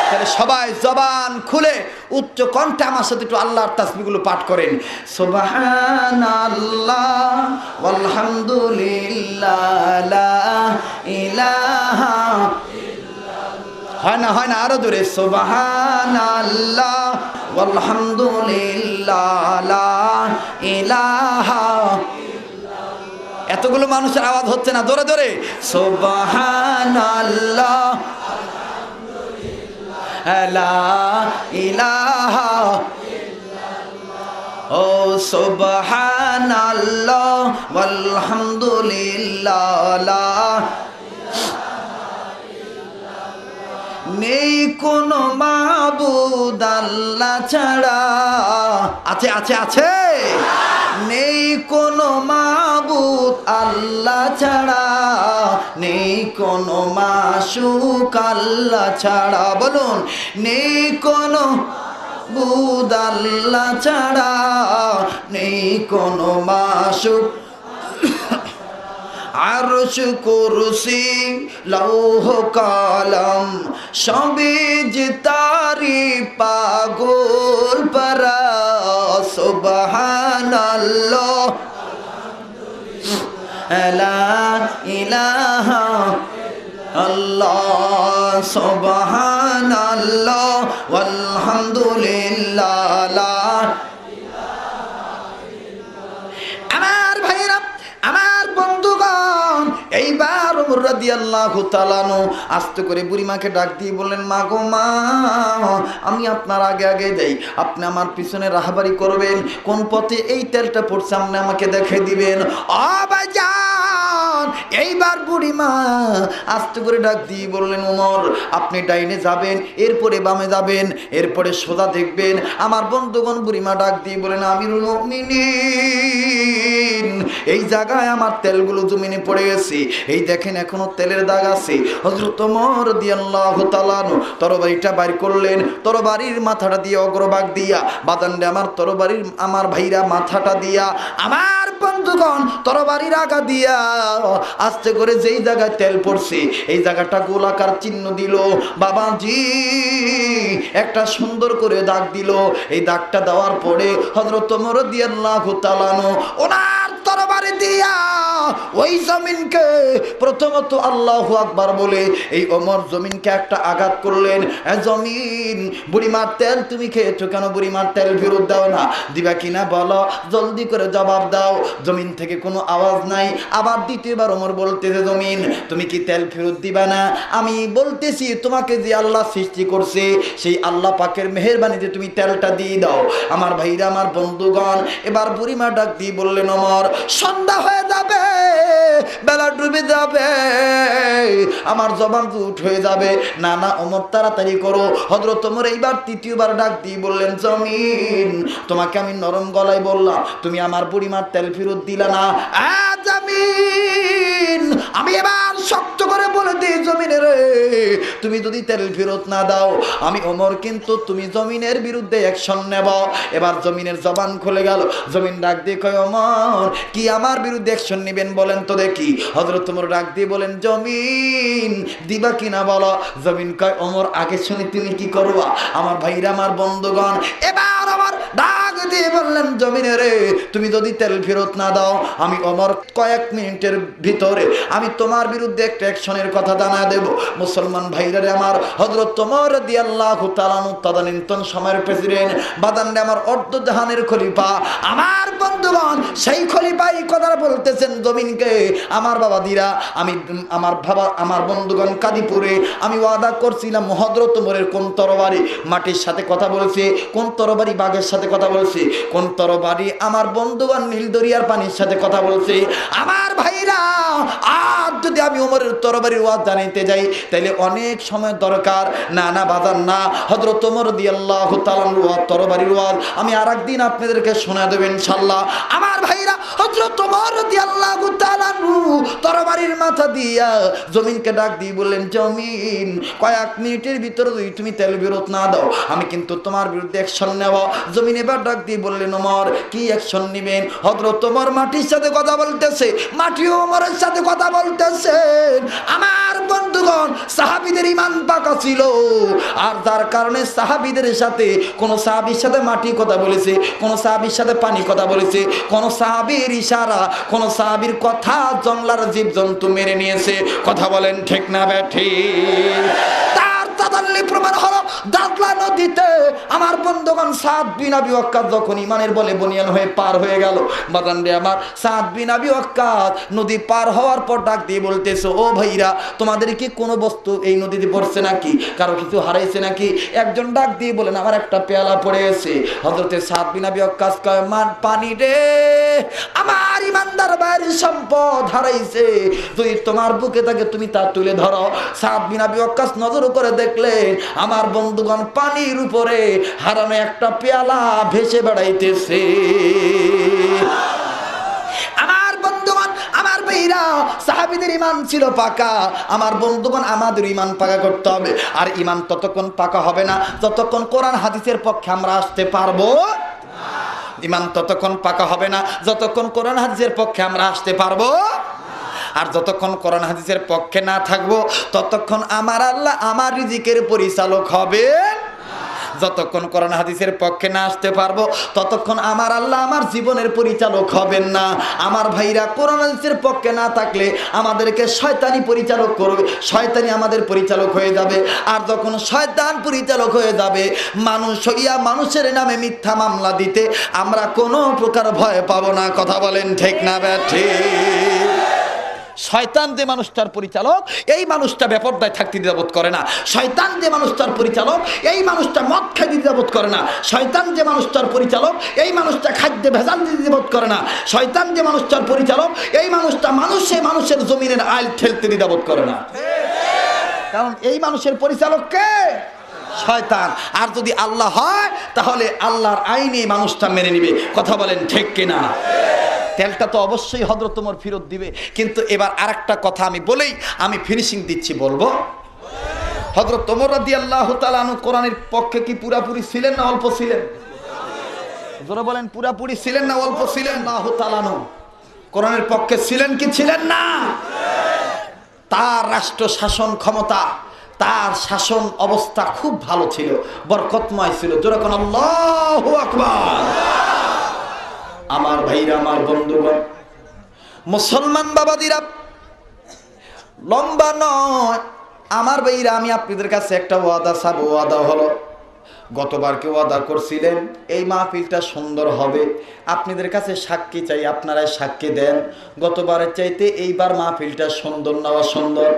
তাহলে সবাই জবান খুলে উচ্চ কণ্ঠে আমার সাথে একটু আল্লাহর তাসবিহগুলো পাঠ করেন। সুবহানাল্লাহ ওয়ালহামদুলিল্লাহ লা ইলাহা ইল্লাল্লাহ। হয় না আরো জোরে। সুবহানাল্লাহ ওয়ালহামদুলিল্লাহ লা ইলাহা ইল্লাল্লাহ। এতগুলো মানুষের আওয়াজ হচ্ছে না, জোরে জোরে। সুবহানাল্লাহ লা ইলাহা ইল্লাল্লাহ। ও সুবহানাল্লাহ ওয়ালহামদুলিল্লাহ লা নেই কোনো মাবুদ আল্লাহ ছাড়া। আছে আছে আছে, নেই কোনো মাবুদ আল্লাহ ছাড়া, নেই কোনো মাশুক আল্লাহ ছাড়া। বলুন, নেই কোনো মাবুদ আল্লাহ ছাড়া, নেই কোনো মাশুক। আরশ কুরসি লৌহ কলম সবই যে তারি পাগল পারা। সুবহানাল্লাহ লা ইলাহা ইল্লাল্লাহ। সুবহানাল্লাহ ওয়ালহামদুলিল্লাহ লা আমার ভাইরা, আমার বন্ধুগণ, এইবার ওমর রাদিয়াল্লাহু তাআলা আনহু আস্তে করে বুড়িমাকে ডাক দিয়ে বললেন, মা গো মা, আমি আপনার আগে আগে যাই, আপনি আমার পিছনে রাহবারি করবেন। কোন পথে এই তেলটা পড়ছে আপনি আমাকে দেখে দিবেন। ও ভাইজান, এইবার বুড়িমা আস্তে করে ডাক দিয়ে বললেন, ওমর আপনি ডাইনে যাবেন, এরপরে বামে যাবেন, এরপরে সোজা দেখবেন। আমার বন্ধুগণ, বুড়িমা ডাক দিয়ে বলেন, আমিরুল মুমিনিন, এই জায়গায় আমার তেলগুলো জমিনে পড়ে গেছে, এই দেখেন এখনো তেলের দাগ আছে। হযরত ওমর রাদিয়াল্লাহু তাআলা তরবারিটা বাইর করলেন, তরবারির মাথাটা দিয়ে অগ্রভাগ দিয়া বাদান্ডে আমার তরবারির আমার ভাইরা মাথাটা দিয়া, আমার বন্ধুগণ তরবারির আগা দিয়া আস্তে করে যেই জায়গায় তেল পড়ছে এই জায়গাটা গোলাকার চিহ্ন দিল। বাবাজি একটা সুন্দর করে দাগ দিল। এই দাগটা দেওয়ার পরে হযরত ওমর রাদিয়াল্লাহু তাআলা ওনার তরবারি দিয়া ওই জমিনকে প্রথমত আল্লাহু আকবার বলে এই ওমর জমিনকে একটা আঘাত করলেন। জমিন, বুড়িমার তেল তুমি খেয়েছো কেন? বুড়িমার তেল ফেরত দাও না। দিবা কিনা বলো, জলদি করে জবাব দাও। জমিন থেকে কোনো আওয়াজ নাই। আবার দ্বিতীয়বার ওমর বলতেছে, জমিন তুমি কি তেল ফেরত দিবা না? আমি বলতেছি তোমাকে যে আল্লাহ সৃষ্টি করছে সেই আল্লাহ পাকের মেহেরবানিতে তুমি তেলটা দিয়ে দাও। আমার ভাইরা, আমার বন্ধুগণ, এবার বুড়িমা ডাক দিয়ে বললেন, ওমর সন্ধ্যা হয়ে যাবে, বেলা ডুবে যাবে, আমার জবান জুট হয়ে যাবে। না না ওমর তাড়াতাড়ি করো। হযরত ওমর এইবার তৃতীয়বার ডাক দিয়ে বললেন, জমিন তোমাকে আমি নরম গলায় বললাম, তুমি আমার বুড়িমার তেল ফেরত দিলা না। জমিন আমি এবার শক্ত করে বলে দিই, জমিনের তুমি যদি তেল ফেরত না দাও আমি ওমর কিন্তু তুমি জমিনের বিরুদ্ধে অ্যাকশন নেব। এবার জমিনের জবান খুলে গেল। জমিন ডাক দিয়ে কয়, ওমর কি আমার বিরুদ্ধে অ্যাকশন নেবেন বলেন তো দেখি। হযরত ওমর ডাক দিয়ে বলেন, জমিন দিবা কিনা বলো। জমিন কয়, ওমর আগে শুনি তুমি কি করবা। আমার ভাইরা, আমার বন্ধুগণ, এবার আমার ডাক ডাক দিয়ে বললেন, জমিনে রে, তুমি যদি তেল ফেরত না দাও, আমি ওমর কয়েক মিনিটের ভিতরে আমি তোমার বিরুদ্ধে একটা অ্যাকশনের কথা জানা দেব। মুসলমান ভাইরা রে আমার, হযরত ওমর রাদিয়াল্লাহু তাআলা তদানীন্তন সময়ের প্রেসিডেন্ট, বাদান্ডে আমার অর্ধজাহানের খলিফা, আমার বন্ধুগণ, সেই খলিফা এই কথা বলতেছেন জমিনকে, আমার বাবাদিরা, আমার বন্ধুগণ, কাদিপুরে আমি ওয়াদা করছিলাম হযরত ওমরের কোন তরবারি মাটির সাথে কথা বলছে, কোন তরবারি বাঘের সাথে কথা বলছে, কোন তরবারি আমার বন্ধুগণ নীল দরিয়ার পানির সাথে কথা বলছে। আমার ভাইরা, আর যদি আমি ওমরের তরবারির ওয়াজ জানাইতে যাই তাইলে অনেক সময় দরকার। না না বাজান না, হযরত ওমর রাদিয়াল্লাহু তাআলার ওয়াজ, তরবারির ওয়াজ আমি আরেকদিন আপনাদেরকে শোনা দেব ইনশাআল্লাহ। আমার ভাইরা, হযরত ওমর রাদিয়াল্লাহু তাআলা তরবারির মাথা দিয়া জমিনকে ডাক দিয়ে বললেন, জমিন, কয়েক মিনিটের ভিতরে যদি তুমি তেল বিরত না দাও, আমি কিন্তু তোমার বিরুদ্ধে অ্যাকশন নেব। জমিন এবার ডাক দিয়ে বললেন, ওমর, কি অ্যাকশন নেবেন? হযরত ওমর মাটির সাথে কথা বলতেছে, মাটিও ওমরের সাথে কথা বলতেছে। আমার বন্ধুগণ, সাহাবীদের ঈমান পাকা ছিল, আর যার কারণে সাহাবীদের সাথে কোন সাহাবীর সাথে মাটি কথা বলেছে, কোন সাহাবীর সাথে পানি কথা বলেছে, কোন সাহাবীর ইশারা, কোন সাহাবীর কথা জঙ্গলার জীবজন্তু মেরে নিয়েছে। কথা বলেন ঠিক না বেঠিক? তার তাদাল্লি প্রমাণ হলো দাজলা নদীতে আমার বন্ধুগণ সাদ বিন আবি ওয়াক্কাস যখন ঈমানের বলে বনিয়ান হয়ে পার হয়ে গেল, বাদান্ডে আমার সাদ বিন আবি ওয়াক্কাস নদী পার হওয়ার পর ডাক দিয়ে বলতেছে, ও ভাইরা, তোমাদের কি কোনো বস্তু এই নদীতে পড়ছে নাকি? কারো কিছু হারাইছে নাকি? একজন ডাক দিয়ে বলেন, আমার একটা পেয়ালা পড়ে গেছে। হযরতে সাদ বিন আবি ওয়াক্কাস কয়, মান পানি রে, আমার ইমানদার ভাইয়ের সম্পদ হারাইছে, যদি তোমার বুকে থাকে তুমি তা তুলে ধরো। সাদ বিন আবি ওয়াক্কাস নজর করে দেখলেন আমার বন্ধুগণ পানির উপরে হারানো একটা পেয়ালা ভেসে বেড়াইতেছে। আমার বন্ধুগণ, আমার ভাইরা, সাহাবীদের ঈমান ছিল পাকা। আমার বন্ধুগণ, আমাদের ঈমান পাকা করতে হবে। আর ঈমান ততক্ষণ পাকা হবে না যতক্ষণ কোরআন হাদিসের পক্ষে আমরা আসতে পারবো। ঈমান ততক্ষণ পাকা হবে না যতক্ষণ কোরআন হাদিসের পক্ষে আমরা আসতে পারবো। আর যতক্ষণ কোরআন হাদিসের পক্ষে না থাকবো ততক্ষণ আমার আল্লাহ আমার রিজিকের পরিচালক হবে। যতক্ষণ কোরআন হাদিসের পক্ষে না আসতে পারবো ততক্ষণ আমার আল্লাহ আমার জীবনের পরিচালক হবেন না। আমার ভাইরা, কোরআন হাদিসের পক্ষে না থাকলে আমাদেরকে শয়তানি পরিচালক করবে, শয়তানি আমাদের পরিচালক হয়ে যাবে। আর যখন শয়তান পরিচালক হয়ে যাবে, মানুষ হইয়া মানুষের নামে মিথ্যা মামলা দিতে আমরা কোনো প্রকার ভয় পাবো না। কথা বলেন ঠিক না বেঠিক? শয়তান যে মানুষটার পরিচালক, এই মানুষটা বেপরদায় থাকতে দ্বিধাবোধ করে না। শয়তান যে মানুষটার পরিচালক, এই মানুষটা মদ খাইতে দ্বিধাবোধ করে না। শয়তান যে মানুষটার পরিচালক, এই মানুষটা খাদ্যে ভেজাল দিতে দ্বিধাবোধ করে না। শয়তান যে মানুষটার পরিচালক, এই মানুষটা মানুষের জমিনের আইল ঠেলতে দ্বিধাবোধ করে না। কারণ এই মানুষের পরিচালক কে? শয়তান। আর যদি আল্লাহ হয় তাহলে আল্লাহর আইনে মানুষটা মেনে নিবে। কথা বলেন ঠিক কিনা? তেলটা তো অবশ্যই হযরত ওমর ফেরত দিবে। কিন্তু এবার আরেকটা কথা আমি বলেই আমি ফিনিশিং দিচ্ছি, বলবো। হযরত ওমর রাদিয়াল্লাহু তাআলা আনহু কোরআনের পক্ষে কি পুরাপুরি ছিলেন না অল্প ছিলেন? জোরে বলেন, পুরাপুরি ছিলেন না অল্প ছিলেন? আল্লাহু তাআলা আনহু কোরআনের পক্ষে ছিলেন কি ছিলেন না? তার রাষ্ট্র শাসন ক্ষমতা, তার শাসন অবস্থা খুব ভালো ছিল, বরকতময় ছিল। জোরে কোন আল্লাহু আকবার। আমার ভাইরা, আমার বন্ধুগণ, মুসলমান বাবাদিরা, লম্বা নয় আমার ভাইরা, আমি আপনাদের কাছে একটা ওয়াদা চাবো। ওয়াদা হলো, গতবারকে ওয়াদা করছিলেন এই মাহফিলটা সুন্দর হবে, আপনাদের কাছে সাক্ষী চাই, আপনারাই সাক্ষী দেন। গতবারের চাইতে এইবার মাহফিলটা সুন্দর না অসুন্দর?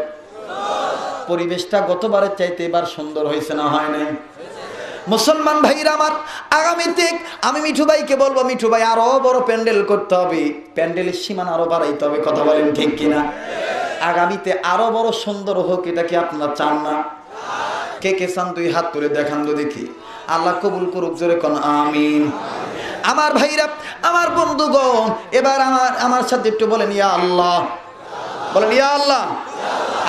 পরিবেশটা গতবারের চাইতে এবার সুন্দর হয়েছে না হয় নাই? মুসলমান ভাইরা আমার, আগামীতে আমি মিঠু ভাইকে বলবো, মিঠু ভাই আরো বড় প্যান্ডেল করতে হবে, প্যান্ডেলের সীমানা আরো বাড়াইতে হবে। কথা বলেন ঠিক কিনা? আগামীতে আরো বড় সুন্দর হোক, এটা কি আপনারা চান না? কে কে চান? দুই হাত তুলে দেখান তো দেখি। আল্লাহ কবুল করুক, জোরে কোন আমিন। আমার ভাইরা, আমার বন্ধুগণ, এবার আমার সাথে একটু বলেন ইয়া আল্লাহ, বলেন ইয়া আল্লাহ।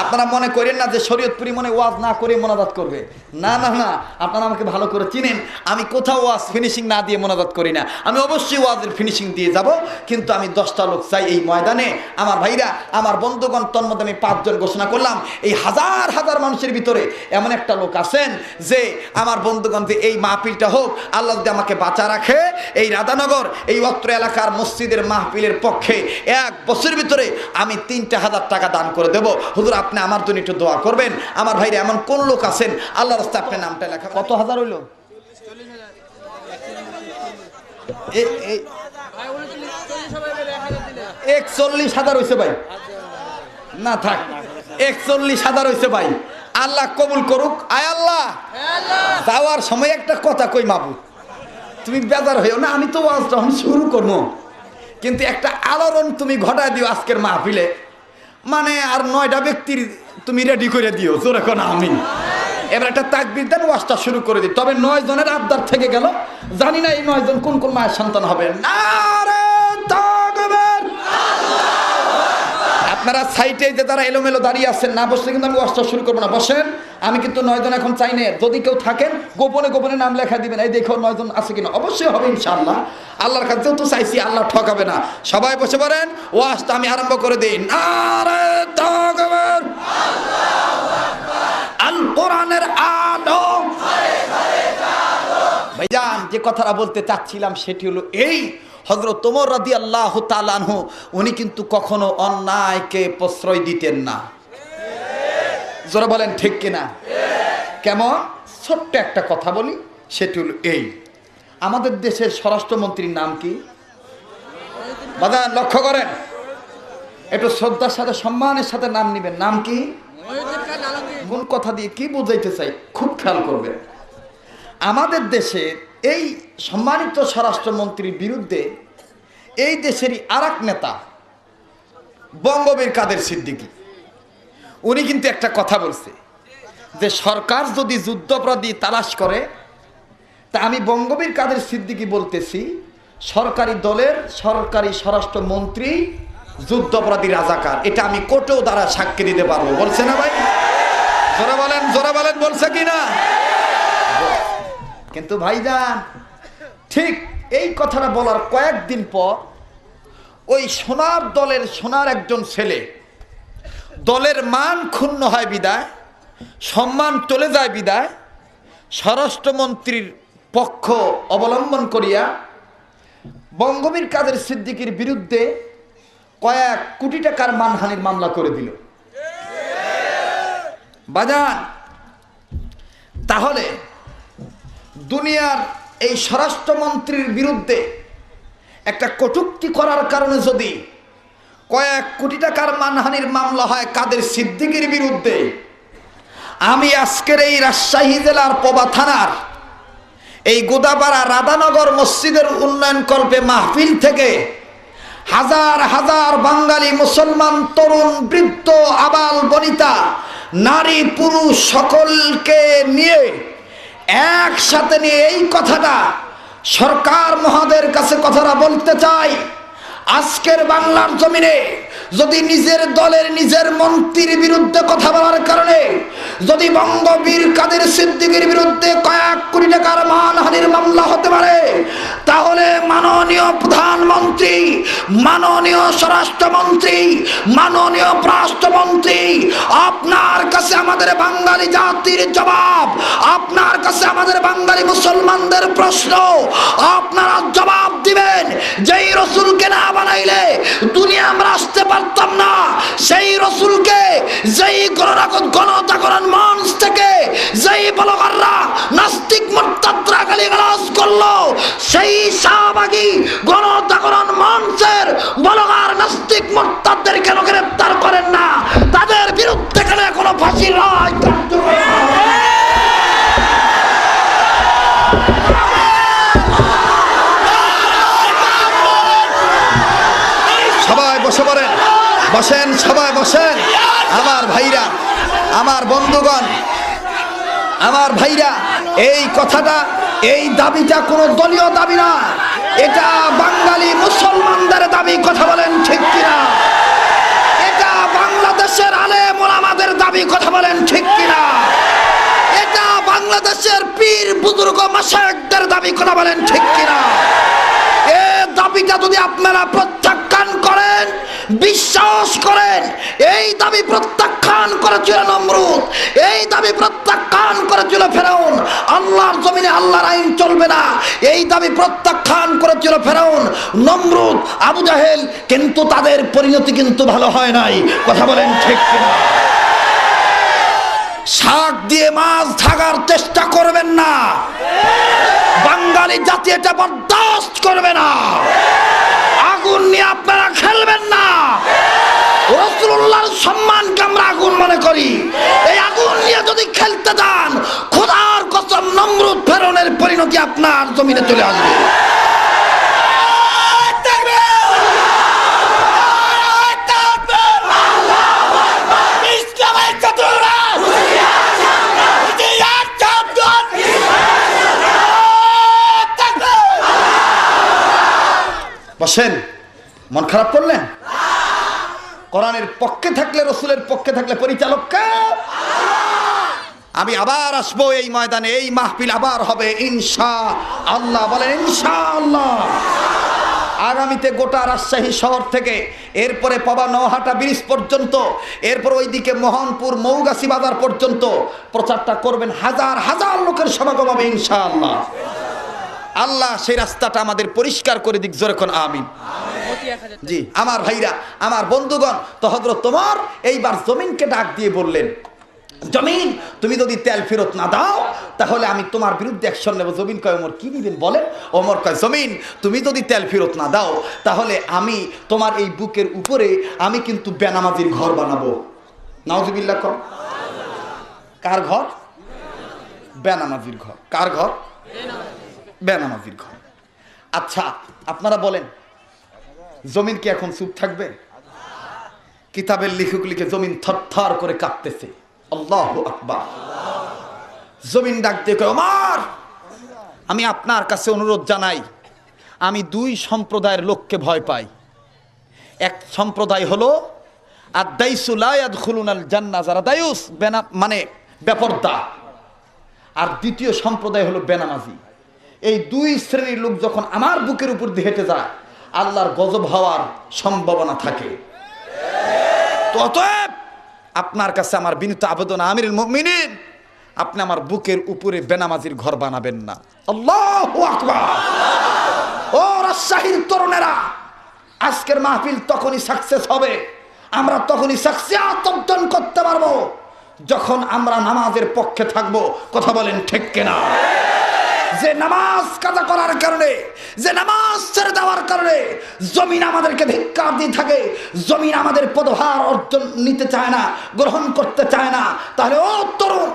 আপনারা মনে করেন না যে শরীয়তপুরি মনে ওয়াজ না করে মোনাজাত করবে, না না না, আপনারা আমাকে ভালো করে চিনেন, আমি কোথাও ওয়াজ ফিনিশিং না দিয়ে মোনাজাত করি না, আমি অবশ্যই ওয়াজের ফিনিশিং দিয়ে যাব, কিন্তু আমি 10টা লোক চাই এই ময়দানে। আমার ভাইরা, আমার বন্ধুগণ, তন্মধ্যে আমি 5 জন ঘোষণা করলাম। এই হাজার হাজার মানুষের ভিতরে এমন একটা লোক আছেন যে আমার বন্ধুগণ, যে এই মাহফিলটা হোক, আল্লাহ যদি আমাকে বাঁচা রাখে, এই রাধানগর এই অত্র এলাকার মসজিদের মাহফিলের পক্ষে 1 বছরের ভিতরে আমি 3,000 টাকা দান করে দেব। হুজুর আপনি আমার জন্য একটু দোয়া করবেন। আমার ভাইরা, এমন কোন লোক আছেন আল্লাহর রাস্তায় আপনার নামটা লেখা। কত হাজার হইল? 41,000 হয়েছে ভাই। না থাক, 41,000 হয়েছে ভাই। আল্লাহ কবুল করুক। আয় আল্লাহ, যাওয়ার সময় একটা কথা কই মাবু, তুমি বেজার হইও না, আমি তো ওয়াজ যখন শুরু করবো, কিন্তু একটা আলোড়ন তুমি ঘটায় দিও আজকের মাহফিলে, মানে আর 9টা ব্যক্তির তুমি রেডি করে দিও। জোরে কোন আমিন। এবার একটা তাকবীর দেন, ওয়াজটা শুরু করে দিই। তবে 9 জনের আবদার থেকে গেল, জানি না এই 9 জন কোন কোন মায়ের সন্তান হবে। নারে তাকবীর। আপনারা সাইটে যে তারা এলোমেলো দাঁড়িয়ে আছেন, না বসলে কিন্তু আমি ওয়াজটা শুরু করবো না। বসেন, আমি কিন্তু 9 জন এখন চাই না। যদি কেউ থাকেন গোপনে গোপনে নাম লেখা দিবেন, এই দেখো 9 জন আছে কিনা। অবশ্যই হবে ইনশাআল্লাহ। আল্লাহর কাছেও তো চাইছি, আল্লাহ ঠকাবে না। সবাই বসে পড়েন, ওয়াজটা আমি আরম্ভ করে দিই। নারে তাকবীর। আল কোরআনের আলো। ভাইজান, যে কথাটা বলতে চাচ্ছিলাম সেটি হলো এই, হযরত ওমর রাদিয়াল্লাহু তাআলা আনহু উনি কিন্তু কখনো অন্যায়কে প্রশ্রয় দিতেন না। জোরে বলেন ঠিক কিনা? কেমন? ছোট্ট একটা কথা বলি, সেটি হলো এই, আমাদের দেশের স্বরাষ্ট্রমন্ত্রীর নাম কি? বাজান লক্ষ্য করেন, একটু শ্রদ্ধার সাথে সম্মানের সাথে নাম নিবেন। নাম কি? কোন কথা দিয়ে কি বুঝাইতে চাই খুব খেয়াল করবেন। আমাদের দেশে এই সম্মানিত স্বরাষ্ট্রমন্ত্রীর বিরুদ্ধে এই দেশেরই আরেক নেতা বঙ্গবীর কাদের সিদ্দিকী, উনি কিন্তু একটা কথা বলছে যে সরকার যদি যুদ্ধাপরাধী তালাশ করে, তা আমি বঙ্গবীর কাদের সিদ্দিকী বলতেছি, সরকারি দলের সরকারি স্বরাষ্ট্রমন্ত্রী যুদ্ধাপরাধী রাজাকার। এটা আমি কোর্টেও দ্বারা সাক্ষী দিতে পারবো। বলছে না ভাই? জোরে বলেন, জোরে বলেন, বলছে কি না? কিন্তু ভাইজান, ঠিক এই কথাটা বলার কয়েকদিন পর ওই সোনার দলের সোনার একজন ছেলে, দলের মান ক্ষুণ্ণ হয় বিদায়, সম্মান চলে যায় বিদায়, স্বরাষ্ট্রমন্ত্রীর পক্ষ অবলম্বন করিয়া বঙ্গবীর কাদের সিদ্দিকীর বিরুদ্ধে কয়েক কোটি টাকার মানহানির মামলা করে দিল। বাজান, তাহলে দুনিয়ার এই স্বরাষ্ট্রমন্ত্রীর বিরুদ্ধে একটা কটূক্তি করার কারণে যদি কয়েক কোটি টাকার মানহানির মামলা হয় কাদের সিদ্দিকীর বিরুদ্ধে, আমি আজকের এই রাজশাহী জেলার পবা থানার এই গোদাপাড়া রাধানগর মসজিদের উন্নয়ন কল্পে মাহফিল থেকে হাজার হাজার বাঙালি মুসলমান, তরুণ, বৃদ্ধ, আবাল বনিতা, নারী পুরুষ সকলকে নিয়ে একসাথে নিয়ে এই কথাটা সরকার মহাদের কাছে কথাটা বলতে চাই। আজকের বাংলার জমিনে যদি নিজের দলের নিজের মন্ত্রীর বিরুদ্ধে কথা বলার কারণে যদি বঙ্গবীর কাদের সিদ্দিকীর বিরুদ্ধে কয়েক কোটি টাকার মানহানির মামলা হতে পারে, তাহলে মাননীয় প্রধানমন্ত্রী, মাননীয় স্বরাষ্ট্রমন্ত্রী, মাননীয় রাষ্ট্রমন্ত্রী, আপনার কাছে আমাদের বাঙালি জাতির জবাব, আপনার কাছে আমাদের বাঙালি মুসলমানদের প্রশ্ন, আপনারা জবাব দিবেন। যেই রসুলকে না বানাইলে দুনিয়া আমরা আসতে পারতাম না, সেই রসুলকে যেই গণজাগরণ মঞ্চ থেকে যেই ব্লগাররা নাস্তিক মুরতাদরা গালিগালাজ করলো, সেই শাহবাগী গণজাগরণ মঞ্চের ব্লগার নাস্তিক মুরতাদদের কেন গ্রেফতার করেন না? তাদের বিরুদ্ধে কেন এখনো ফাঁসির রায় কার্যকর? সবাই বসে পড়েন, বসেন, সবাই বসেন। আমার ভাইরা, আমার বন্ধুগণ, আমার ভাইরা, এই কথাটা, এই দাবিটা কোনো দলীয় দাবি না, এটা বাঙালি মুসলমানদের দাবি। কথা বলেন ঠিক কিনা? এটা বাংলাদেশের আলেম আমাদের দাবি, কথা বলেন ঠিক কিনা? এটা বাংলাদেশের পীর বুজুর্গ মাশায়েখদের দাবি, কথা বলেন ঠিক কিনা? এই দাবিটা যদি আপনারা প্রত্যাখ্যান করেন, বিশ্বাস করেন, এই দাবি প্রত্যাখ্যান করেছিল নমরুদ, এই দাবি প্রত্যাখ্যান করেছিল ফেরাউন, আল্লাহর জমিনে আল্লাহর আইন চলবে না, এই দাবি প্রত্যাখ্যান করেছিল ফেরাউন, নমরুদ, আবু জাহেল, কিন্তু তাদের পরিণতি কিন্তু ভালো হয় নাই, কথা বলেন ঠিক কিনা? শাক দিয়ে মাছ ঢাকার চেষ্টা করবেন না, বাঙালি জাতি এটা বরদাস্ত করবে না। আগুন নিয়ে আপনারা খেলবেন না। রাসূলুল্লাহর সম্মানকে আমরা আগুন মনে করি, এই আগুন নিয়ে যদি খেলতে যান, খোদার কসম নমরুদ ফেরাউনের পরিণতি আপনার জমিনে চলে আসবে। বসেন, মন খারাপ করলেন? কোরআনের পক্ষে থাকলে, রসুলের পক্ষে থাকলে পরিচালক কে? আমি আবার আসবো এই ময়দানে, এই মাহফিল আবার হবে ইনশাআল্লাহ। বলেন ইনশাআল্লাহ। আগামীতে গোটা রাজশাহী শহর থেকে, এরপরে পাবা নওহাটা ব্রিজ পর্যন্ত, এরপর ওইদিকে মোহনপুর মৌগাছি বাজার পর্যন্ত প্রচারটা করবেন, হাজার হাজার লোকের সমাগম হবে ইনশাআল্লাহ। আল্লাহ সেই রাস্তাটা আমাদের পরিষ্কার করে দিক, জোরে কোন আমিন। জি আমার ভাইরা, আমার বন্ধুগণ, তো হযরত ওমর এইবার জমিনকে ডাক দিয়ে বললেন, জমিন তুমি যদি তেল ফেরত না দাও তাহলে আমি তোমার বিরুদ্ধে অ্যাকশন নেব। জমিন কয়, ওমর কি দিবেন বলেন? ওমর কয়, জমিন তুমি যদি তেল ফেরত না দাও তাহলে আমি তোমার এই বুকের উপরে আমি কিন্তু বেনামাজির ঘর বানাবো। নাউজুবিল্লাহ কর। কার ঘর? বেনামাজির ঘর। কার ঘর? বেনামাজির ঘর। আচ্ছা আপনারা বলেন, জমিন কি এখন চুপ থাকবে? কিতাবের লেখক লিখে জমিন থরথর করে কাঁপতেছে। আল্লাহু আকবার। জমিন ডাক দিয়ে কয়, ওমর আমি আপনার কাছে অনুরোধ জানাই, আমি দুই সম্প্রদায়ের লোককে ভয় পাই। এক সম্প্রদায় হলো আদ-দাইসু লা ইয়াদখুলুনাল জান্নাহ, যারা দায়ুস মানে বেপরদা, আর দ্বিতীয় সম্প্রদায় হলো বেনামাজি। এই দুই শ্রেণীর লোক যখন আমার বুকের উপর দিয়ে হেঁটে যায়, আল্লাহর গজব হওয়ার সম্ভাবনা থাকে। তো অতএব আপনার কাছে আমার বিনীত আবেদন, আমিরুল মুমিনিন, আপনি আমার বুকের উপরে বেনামাজির ঘর বানাবেন না। আল্লাহু আকবার। ও রাজশাহীর তরুণেরা, আজকের মাহফিল তখনই সাকসেস হবে, আমরা তখনই সাকসেস অর্জন করতে পারবো যখন আমরা নামাজের পক্ষে থাকবো। কথা বলেন ঠিক কিনা? যে নামাজ কাজা করার কারণে, যে নামাজ ছেড়ে দেওয়ার কারণে জমিন আমাদেরকে ধিক্কার দিয়ে থাকে, জমিন আমাদের পদভার অর্জন নিতে চায় না, গ্রহণ করতে চায় না, তাহলে ও তরুণ,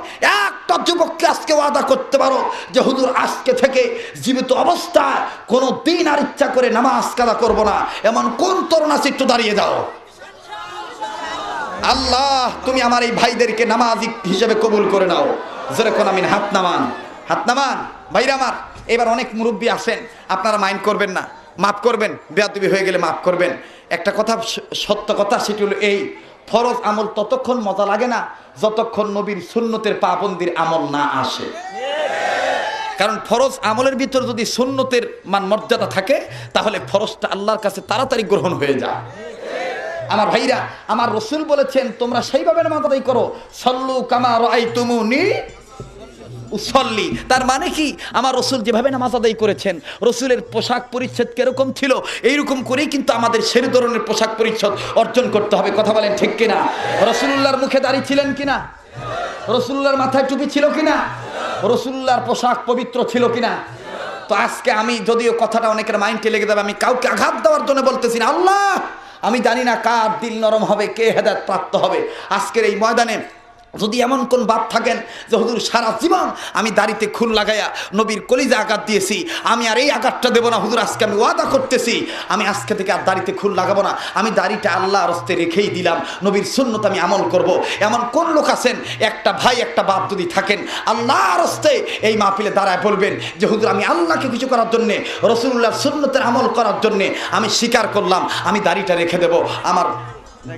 একটা যুবককে আজকে ওয়াদা করতে পারো যে হুজুর আজকে থেকে জীবিত অবস্থায় কোনো দিন আর ইচ্ছা করে নামাজ কাজা করব না। এমন কোন তরুণ আছে? একটু দাঁড়িয়ে যাও। আল্লাহ তুমি আমার এই ভাইদেরকে নামাজি হিসেবে কবুল করে নাও। যেরকম আমিন। হাত নামান, হাত নামান। ভাইরা আমার, এবার অনেক মুরব্বী আসেন, আপনারা মাইন্ড করবেন না, মাফ করবেন, বেয়াদবি হয়ে গেলে মাফ করবেন। একটা কথা, সত্য কথা, সেটি হলো এই, ফরজ আমল ততক্ষণ মজা লাগে না যতক্ষণ নবীর সুন্নতের পাবন্দির আমল না আসে। কারণ ফরজ আমলের ভিতর যদি সুন্নতের মান মর্যাদা থাকে তাহলে ফরজটা আল্লাহর কাছে তাড়াতাড়ি গ্রহণ হয়ে যায়। আমার ভাইরা, আমার রসুল বলেছেন তোমরা সেইভাবে নামাজ আদায় করো, সল্লু কামা রাআইতুমুনি উসল্লি। তার মানে কি, আমার রসুল যেভাবে নামাজ আদায় করেছেন, রসুলের পোশাক পরিচ্ছদ কিরকম ছিল, এইরকম করেই কিন্তু আমাদের সেই ধরনের পোশাক পরিচ্ছদ অর্জন করতে হবে। কথা বলেন ঠিক কিনা? রসুলুল্লাহর মুখে দাড়ি ছিলেন কিনা? রসুলুল্লাহর মাথায় টুপি ছিল কিনা? রসুলুল্লাহর পোশাক পবিত্র ছিল কিনা? তো আজকে আমি, যদিও কথাটা অনেকের মাইন্ডে লেগে যাবে, আমি কাউকে আঘাত দেওয়ার জন্য বলতেছি না। আল্লাহ, আমি জানি না কার দিল নরম হবে, কে হেদায়েত প্রাপ্ত হবে। আজকের এই ময়দানে যদি এমন কোন বাপ থাকেন যে হুজুর সারা জীবন আমি দাড়িতে খুল লাগাইয়া নবীর কলিজা আঘাত দিয়েছি, আমি আর এই আঘাতটা দেবো না হুজুর, আজকে আমি ওয়াদা করতেছি আমি আজকে থেকে আর দাড়িতে খুল লাগাবো না, আমি দাড়িটা আল্লাহর রাস্তায় রেখেই দিলাম, নবীর সুন্নত আমি আমল করব। এমন কোন লোক আছেন, একটা ভাই একটা বাপ যদি থাকেন, আল্লাহর রাস্তায় এই মাহফিলে দাঁড়ায় বলবেন যে হুজুর আমি আল্লাহকে কিছু করার জন্যে, রাসূলুল্লাহর সুন্নতের আমল করার জন্যে আমি স্বীকার করলাম, আমি দাড়িটা রেখে দেব। আমার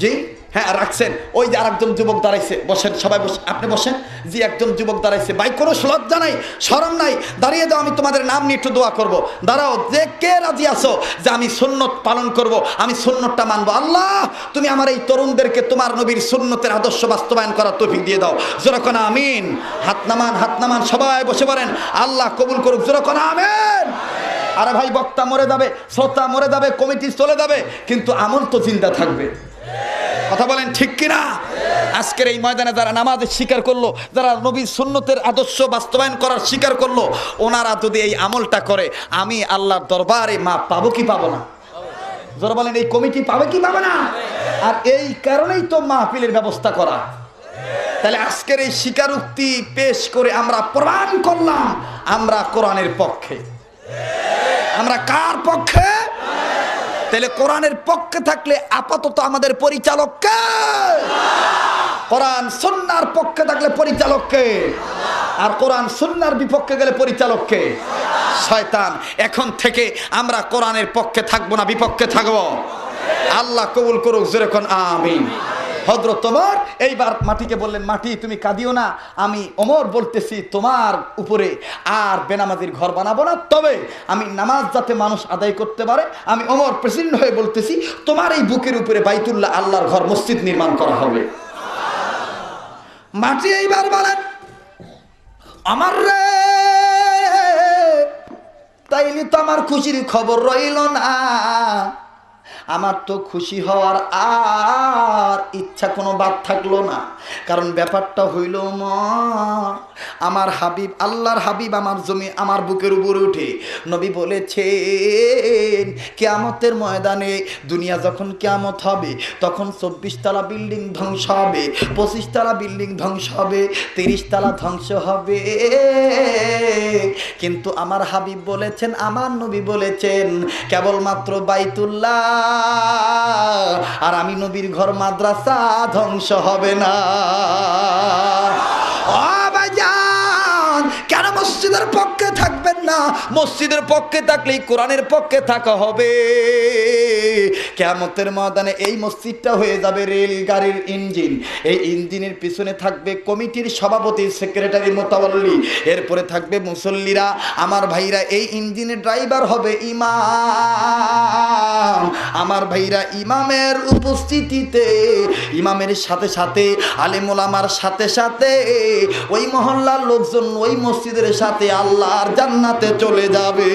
জি হ্যাঁ রাখছেন। ওই যে আরেকজন যুবক দাঁড়াইছে, বসেন সবাই, বসে আপনি বসেন। জি একজন যুবক দাঁড়াইছে, ভাই কোনো লজ্জা নাই, শরম নাই, দাঁড়িয়ে যাও, আমি তোমাদের নাম নিয়ে একটু দোয়া করব। দাঁড়াও, যে কে রাজি আছো যে আমি সুন্নত পালন করব, আমি সুন্নতটা মানবো। আল্লাহ তুমি আমার এই তরুণদেরকে তোমার নবীর সুন্নতের আদর্শ বাস্তবায়ন করার তৌফিক দিয়ে দাও। জোরে কোন আমিন। হাত নামান, হাত নামান, সবাই বসে পড়েন। আল্লাহ কবুল করুক। জোরে কোন আমিন। আরে ভাই বক্তা মরে যাবে, শ্রোতা মরে যাবে, কমিটি চলে যাবে, কিন্তু আমল তো জিন্দা থাকবে। কথা বলেন ঠিক কিনা? আজকের এই ময়দানে যারা নামাজের স্বীকার করলো, যারা নবীর সুন্নতের আদর্শ বাস্তবায়ন করার স্বীকার করলো, ওনারা যদি এই আমলটা করে, আমি আল্লাহর দরবারে মাপ পাবো কি পাবো না? যারা বলেন এই কমিটি পাবে কি পাবে না? আর এই কারণেই তো মাহফিলের ব্যবস্থা করা। তাহলে আজকের এই স্বীকারোক্তি পেশ করে আমরা প্রমাণ করলাম আমরা কোরআনের পক্ষে। আমরা কার পক্ষে? তাহলে কোরআনের পক্ষে থাকলে আপাতত আমাদের পরিচালক কে? কোরআন সুন্নাহর পক্ষে থাকলে পরিচালক কে? আর কোরআন সুন্নাহর বিপক্ষে গেলে পরিচালক কে? শয়তান। এখন থেকে আমরা কোরআনের পক্ষে থাকবো না, বিপক্ষে থাকবো। আল্লাহ কবুল করুক। জোরে কোন আমিন। হযরত ওমর এইবার মাটিকে বললেন, মাটি তুমি কাঁদিও না, আমি ওমর বলতেছি তোমার উপরে আর বেনামাজির ঘর বানাবো না, তবে আমি নামাজ যাতে মানুষ আদায় করতে পারে, আমি ওমর প্রেসিডেন্ট হয়ে বলতেছি তোমার এই বুকের উপরে বাইতুল্লাহ আল্লাহর ঘর মসজিদ নির্মাণ করা হবে। মাটি এইবার বলেন, আমার রে তাইলে তো আমার খুশির খবর রইল না। আমার তো খুশি হওয়ার আর ইচ্ছা কোনো বাদ থাকলো না। কারণ ব্যাপারটা হইল আমার হাবিব, আল্লাহর হাবিব আমার জমি আমার বুকের উপরে উঠে নবী বলেছেন কিয়ামতের ময়দানে দুনিয়া যখন কিয়ামত হবে তখন 24 তলা বিল্ডিং ধ্বংস হবে, 25 তলা বিল্ডিং ধ্বংস হবে, 30 তলা ধ্বংস হবে। কিন্তু আমার হাবিব বলেছেন, আমার নবী বলেছেন কেবলমাত্র বাইতুল্লাহ আর আমি নবীর ঘর মাদ্রাসা ধ্বংস হবে না। ও ভাইজান, কেন মসজিদের পক্ষে থাকবেন না? মসজিদের পক্ষে থাকলেই কোরআনের পক্ষে থাকা হবে। কিয়ামতের ময়দানে এই মসজিদটা হয়ে যাবে রেলগাড়ির ইঞ্জিন। এই ইঞ্জিনের পিছনে থাকবে কমিটির সভাপতি, সেক্রেটারি, মোতাওয়াল্লি, এরপরে থাকবে মুসল্লিরা। আমার ভাইরা এই ইঞ্জিনের ড্রাইভার হবে ইমাম। আমার ভাইরা ইমামের উপস্থিতিতে, ইমামের সাথে সাথে আলেম ওলামার সাথে সাথে ওই মহল্লার লোকজন ওই মসজিদের সাথে আল্লাহর জান্নাতে চলে যাবে।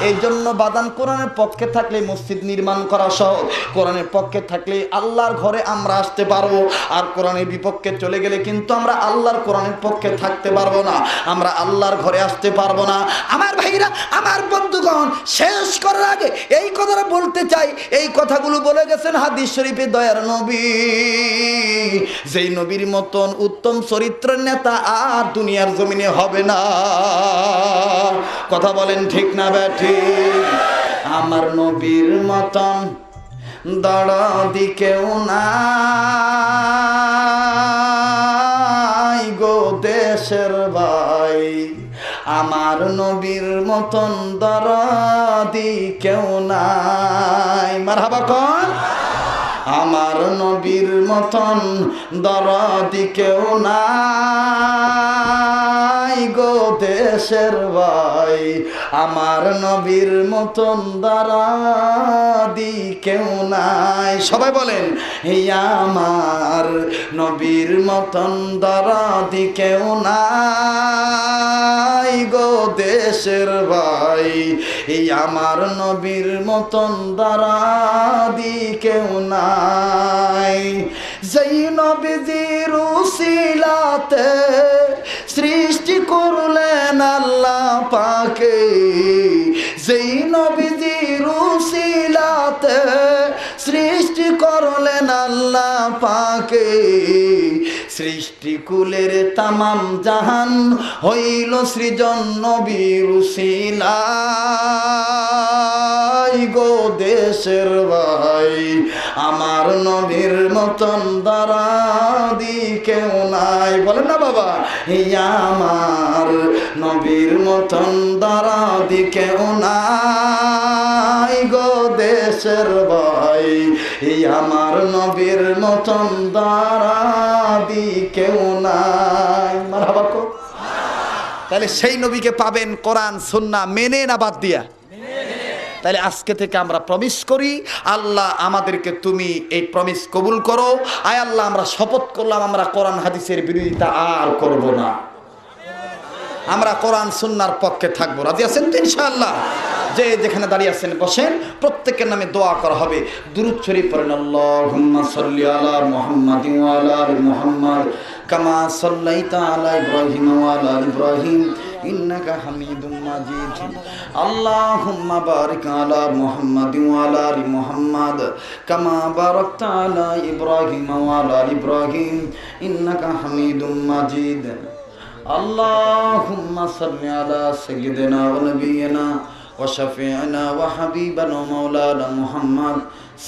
এই জন্য বাদান কোরআনের পক্ষে থাকলে মসজিদ নির্মাণ করা সহজ, কোরআনের পক্ষে থাকলে আল্লাহর ঘরে আমরা আসতে পারবো। আর কোরআনের বিপক্ষে চলে গেলে কিন্তু আমরা আল্লাহর কোরআনের পক্ষে থাকতে পারবো না, আমরা আল্লাহর ঘরে আসতে পারবো না। আমার ভাইরা, আমার বন্ধুগণ, শেষ করার আগে এই কথাটা বলতে চাই, এই কথাগুলো বলে গেছেন হাদিস শরীফে দয়ার নবী। যেই নবীর মতন উত্তম চরিত্রের নেতা আর দুনিয়ার জমিনে হবে না। কথা বলেন ঠিক না ব্যাঠি? আমার নবীর মতন দরদি কেউ নাই গো দেশের ভাই। আমার নবীর মতন দরদি কেউ নাই। মারহাবা কোন? আমার নবীর মতন দরদি কেউ নাই গো দেশের ভাই। আমার নবীর মতন দরদি কেউ নাই। সবাই বলেন, আমার নবীর মতন দরদি কেউ নাই গো দেশের ভাই। আমার নবীর মতন দরদি কেউ নাই। যেই নবীজির উসিলাতে সৃষ্টি করলেন আল্লাহ পাকে, যেই নবীজির উসিলাতে সৃষ্টি করলেন আল্লাহ পাকে, সৃষ্টিকুলের তামাম জাহান হইল সৃজন নবীর উসিলায় গো দেশের ভাই। আমার নবীর মতন দরদি কেউ নাই। বলেন না বাবা, আমার নবীর মতন দরদি কেউ নাই গো দেশের ভাই। এই আমার নবীর মতন দারাদি কেউ নাই। মারহাবা কো। তাহলে সেই নবীকে পাবেন কোরআন সুন্নাহ মেনে না বাদ দিয়া? তাহলে আজকে থেকে আমরা প্রমিস করি, আল্লাহ আমাদেরকে তুমি এই প্রমিস কবুল করো। আয় আল্লাহ, আমরা শপথ করলাম আমরা কোরআন হাদিসের বিরোধিতা আর করব না, আমরা কোরআন সুন্নাহর পক্ষে থাকবো। রাজি আছেন তো ইনশাআল্লাহ? যে যেখানে দাঁড়িয়ে আছেন বসেন, প্রত্যেকের নামে দোয়া করা হবে। দুরূদ শরীফ পড়েন। আল্লাহুম্মা সাল্লি আলা মুহাম্মাদিন ওয়া আলা আলি মুহাম্মাদ কামা সাল্লাইতা আলা ইব্রাহিম ওয়া আলা আলি ইব্রাহিম ইন্নাকা হামিদুম মাজিদ। আল্লাহুম্মা বারিক আলা মুহাম্মাদিন ওয়া আলা আলি মুহাম্মাদ কামা বারাকতা আলা ইব্রাহিম ওয়া আলা আলি ইব্রাহিম ইন্নাকা হামিদুম মাজিদ। اللهم صل على سيدنا ونبينا وشفيعنا وحبيبنا ومولانا محمد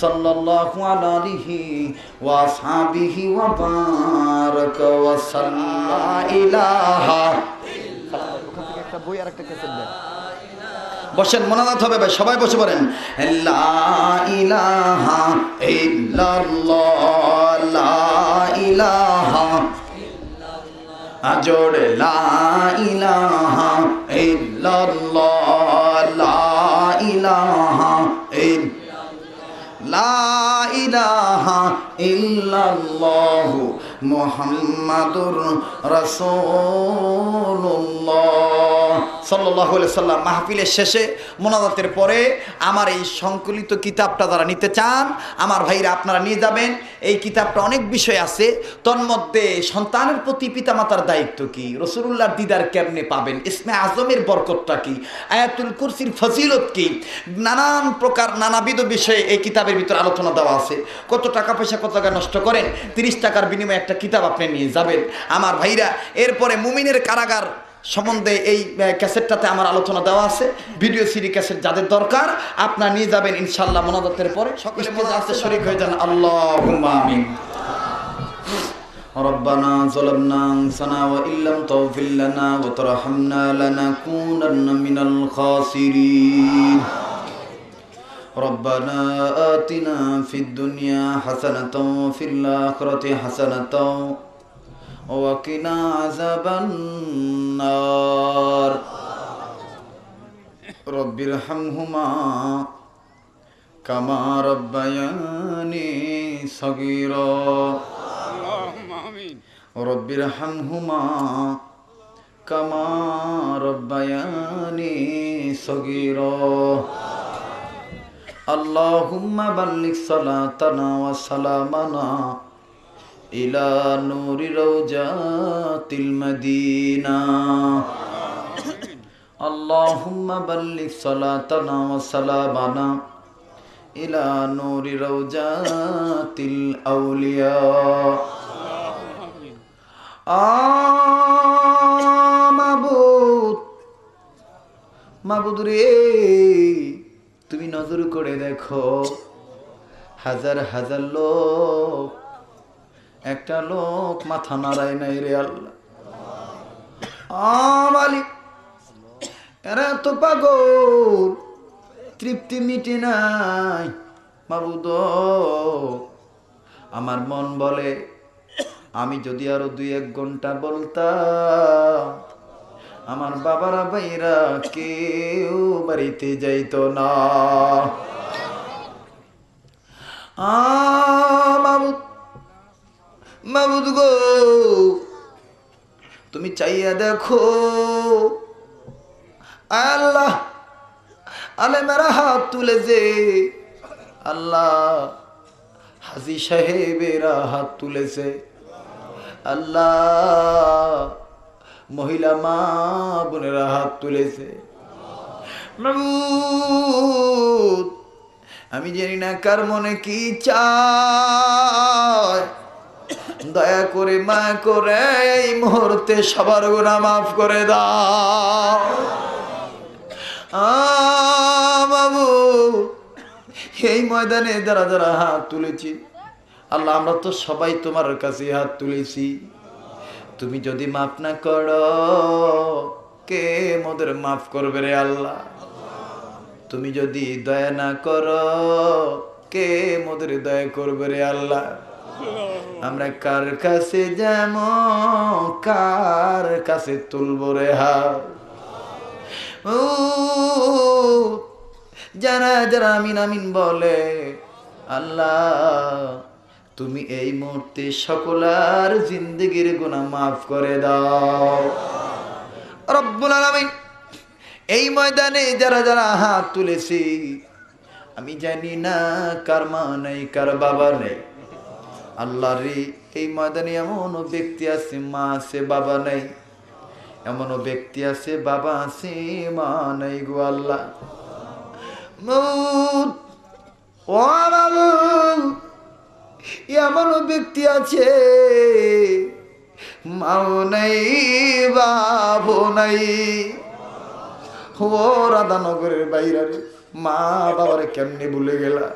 صلى الله عليه وأصحابه وبارك وسلم إله বসেন, মোনাজাত হবে ভাই, সবাই বসে পড়েন। লা ইলাহা ইল্লাল্লাহ, লা ইলাহা আজোড়ে, লা ইলাহা ইল্লাল্লাহ, লা ইলাহা লা ইলাহা ইল্লাল্লাহু মুহাম্মাদুর রাসূলুল্লাহ সাল্লাল্লাহু আলাইহি সাল্লাম। মাহফিলের শেষে মোনাজাতের পরে আমার এই সংকলিত কিতাবটা যারা নিতে চান আমার ভাইরা আপনারা নিয়ে যাবেন। এই কিতাবটা অনেক বিষয় আছে, তন্মধ্যে সন্তানের প্রতি পিতামাতার দায়িত্ব কি, রাসূলুল্লাহর দিদার কেমনে পাবেন, ইসমে আজমের বরকতটা কি, আয়াতুল কুরসির ফজিলত কি, নানান প্রকার নানাবিধ বিষয়ে এই কিতাবের ভিতর আলোচনা দেওয়া আছে। কত টাকা পয়সা কত টাকা নষ্ট করেন, 30 টাকার বিনিময়ে একটা কিতাব আপনি নিয়ে যাবেন আমার ভাইরা। এরপরে মুমিনের কারাগার সম্বন্ধে এই ক্যাসেটটাতে আমার আলোচনা দেওয়া আছে, ভিডিও সিডি ক্যাসেট যাদের দরকার আপনারা নিয়ে যাবেন ইনশাআল্লাহ। মোনাজাতের পরে সকলে মোনাজাতে শরীক হয়ে যান। আল্লাহুম্মা আমিন। ربنا ظلمنا أنفسنا وإن لم تغفر لنا وترحمنا لنكونن من الخاسرين ربنا آتنا في الدنيا حسنة وفي الآخرة حسنة وقنا عذاب النار رب ارحمهما كما ربياني صغيرا رب ارحمهما كما ربياني صغيرا اللهم بلغ صلاتنا وسلامنا إلى نور روجات المدينة اللهم بلغ صلاتنا وسلامنا إلى نور روجات الأولياء মাবুদ রে, তুমি নজর করে দেখো, হাজার হাজার লোক, একটা লোক মাথা নাড়ায় নাই রে আল্লাহ। মালিক, এরা তো পাগল, তৃপ্তি মিটে নাই মাবুদ। আমার মন বলে আমি যদি আরো 2-1 ঘন্টা বলতাম আমার বাবারা ভাইরা কেউ বাড়িতে যাইতো না। মাবুদ, মাবুদ গো, তুমি চাইয়া দেখো। আল্লাহ, আলেমেরা হাত তুলেছে, আল্লাহ হাজী সাহেবেরা হাত তুলেছে, আল্লাহ মহিলা মা বোনেরা হাত তুলেছে। মাবুদ, আমি জানি না কার মনে কি চায়, দয়া করে মা করে এই মুহূর্তে সবার গুনাহ মাফ করে দাও। বাবু, এই ময়দানে যারা যারা হাত তুলেছি আল্লাহ, আমরা তো সবাই তোমার কাছে হাত তুলেছি, তুমি যদি মাফ না করো কে মোদের মাফ করবে রে আল্লাহ? তুমি যদি দয়া না করো কে মোদের দয়া করবে রে আল্লাহ? আমরা কার কাছে যাম, কার কাছে তুলব রে হাত? ও যারা যারা আমিন আমিন বলে, আল্লাহ তুমি এই মুহূর্তে সকলার জিন্দেগির গুনাহ মাফ করে দাও রব্বুল আলামিন। এই ময়দানে যারা যারা হাত তুলেছি, আমি জানি না কার মা নেই, কার বাবা নেই। আল্লাহ রে, এই ময়দানে এমনও ব্যক্তি আছে মা আছে বাবা নেই, এমনও ব্যক্তি আছে বাবা আছে মা নেই গো আল্লাহ। ও বাবু, এমনও ব্যক্তি আছে মাও নাই বাবু নাই। ও রাধানগরের বাইরে মা বাবারে কেমনে ভুলে গেলা?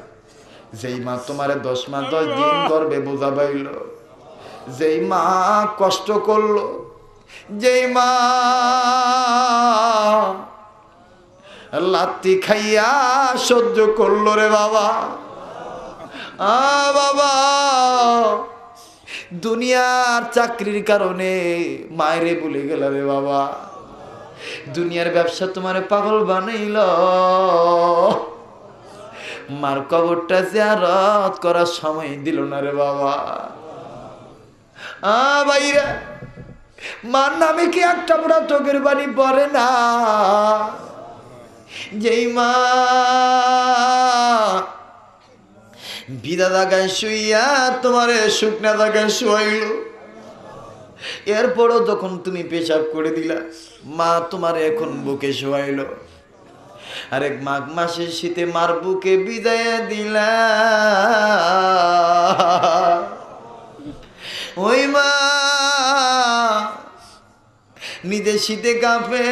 যেই মা তোমারে 10 মাস 10 দিন গর্ভে বোঝা পাইল, যেই মা কষ্ট করলো, যেই মা লাত্তি খাইয়া সহ্য করলো রে বাবা। বাবা, দুনিয়ার চাকরির কারণে মায়েরে ভুলে গেল রে বাবা। দুনিয়ার ব্যবসা তোমারে পাগল বানাইল, মার কবরটা জিয়ারত করার সময় দিল না রে বাবা। ভাইরা, মার নামে কি একটা পুরা চোখের বাণী পড়ে না? যেই মা বিধা জায়গায় শুইয়া তোমারে শুকনা জায়গায় শুয়াইল, এরপরও যখন তুমি পেশাব করে দিলা, মা তোমারে এখন বুকে শুয়াইল। আরেক মাঘ মাসের শীতে মার বুকে বিদায় দিলা, ওই মা নিজে শীতে কাঁপে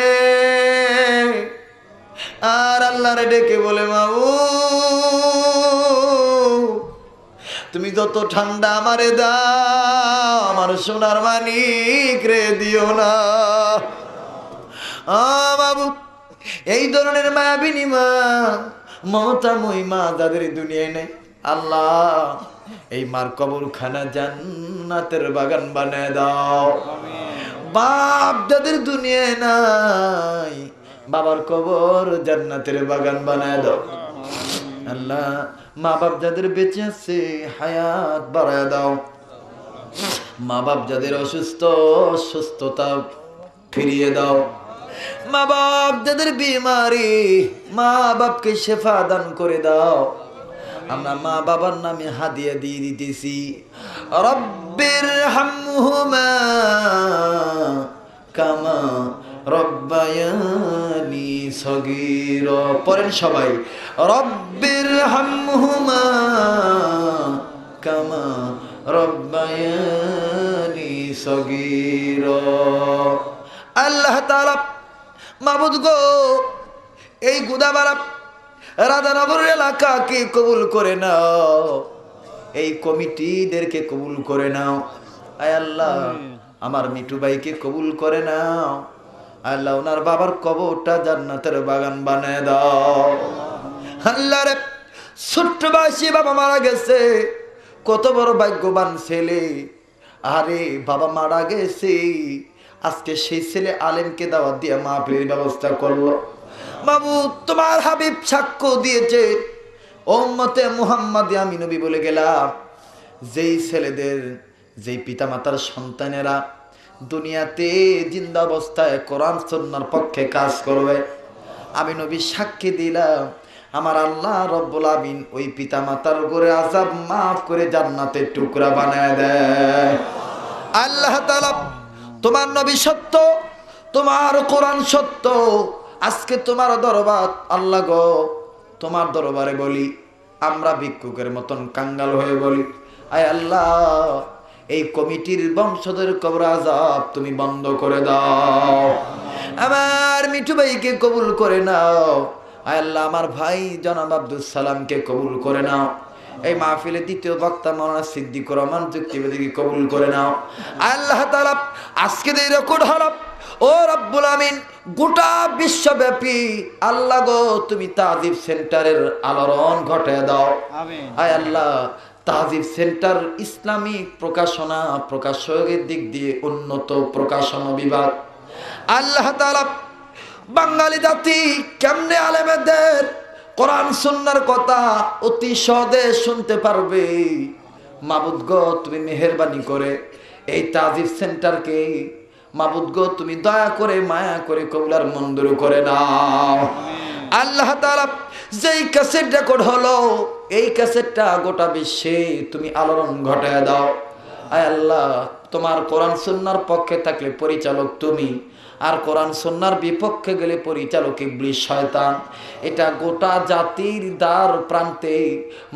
আর আল্লাহরে ডেকে বলে, মা ও তুমি যত ঠান্ডা আমারে দাও, আমার সোনার মানিক রে দিও না। বাবু, এই ধরনের মায়াবিনী মা, মমতাময়ী মা যাদের দুনিয়ায় নেই, আল্লাহ এই মার কবরখানা জান্নাতের বাগান বানায় দাও। বাপ যাদের দুনিয়ায় নাই, বাবার কবর জান্নাতের বাগান বানায় দাও। আল্লাহ মা বাপ যাদের বেঁচে আছে, হায়াত বাড়ায় দাও। মা বাপ যাদের অসুস্থ, সুস্থতা ফিরিয়ে দাও। মা বাপ যাদের বিমারি, মা বাপকে শেফা দান করে দাও। আমরা মা বাবার নামে হাদিয়া দিয়ে দিতেছি, রব্বির হামহুমা কামা রব্বায়ানি সগীরা। পড়েন সবাই, রব্বির হামহুমা কামা রব্বায়ানি সগীরা। আল্লাহ তাআলা মাবুদ গো, এই গুদাবাড়া রাধানগর এলাকাকে কবুল করে নাও, এই কমিটিদেরকে কবুল করে নাও। আয় আল্লাহ, আমার মিঠু ভাইকে কবুল করে নাও। আল্লাহ ওনার বাবার কবরটা জান্নাতের বাগান বানায় দাও। আল্লাহ রে, ছোট্ট বয়সে বাবা মারা গেছে, কত বড় ভাগ্যবান ছেলে। আরে বাবা মারা গেছে, আজকে সেই ছেলে আলেমকে দাওয়াত দিয়ে মাহফিলের ব্যবস্থা করলো। বাবু, তোমার হাবিব সাক্ষ্য দিয়েছে, উম্মতে মুহাম্মাদী আমি নবী বলে গেলাম, যেই ছেলেদের, যেই পিতামাতার সন্তানেরা দুনিয়াতে জিন্দা অবস্থায় কোরআন সুন্নাহর পক্ষে কাজ করবে, আমি নবী সাক্ষী দিলাম, আমার আল্লাহ রব্বুল আমিন ওই পিতামাতার উপরে আযাব মাফ করে জান্নাতের টুকরা বানায় দেয়। আল্লাহ তাআলা, তোমার নবী সত্য, তোমার কোরআন সত্য। আজকে তোমার দরবার আল্লাহ গো, তোমার দরবারে বলি, আমরা ভিক্ষুকের মতন কাঙ্গাল হয়ে বলি, আয় আল্লাহ এই কমিটির বংশধর কবর আযাব তুমি বন্ধ করে দাও। আমার মিঠু ভাইকে কবুল করে নাও। আয় আল্লাহ, আমার ভাই জনাব আব্দুল সালামকে কবুল করে নাও। এই মাহফিলে দ্বিতীয় বক্তা মাওলানা সিদ্দিকুর রহমান যুক্তিবাদীকে কবুল করে নাও। আল্লাহ তাআলা, আজকে এই রেকর্ড হলো ও রব্বুল আমিন, গোটা বিশ্বব্যাপী আল্লাহ গো তুমি তাজিব সেন্টারের আলোড়ন ঘটে দাও। আমিন। আয় আল্লাহ, তাজিব সেন্টার ইসলামিক প্রকাশনা প্রকাশকের দিক দিয়ে উন্নত প্রকাশনা বিভাগ। আল্লাহ তাআলা বাঙালি জাতি কেমনে আলেমদের কোরআন সুন্নাহর কথা অতি সহজে শুনতে পারবে। মাবুদ গো তুমি মেহেরবানি করে এই তাজিব সেন্টারকে মাবুদ গো তুমি দয়া করে মায়া করে কবুলার মঞ্জুর করে নাও। আল্লাহ তাআলা যেই ক্যাসেট রেকর্ড হলো এই ক্যাসেটটা গোটা বিশ্বে তুমি আলোড়ন ঘটায় দাও। আয় আল্লাহ, তোমার কোরআন সুন্নাহর পক্ষে থাকলে পরিচালক তুমি, আর কোরআন সুন্নাহর বিপক্ষে গেলে পরিচালক ইবলিস শয়তান। এটা গোটা জাতির দ্বার প্রান্তে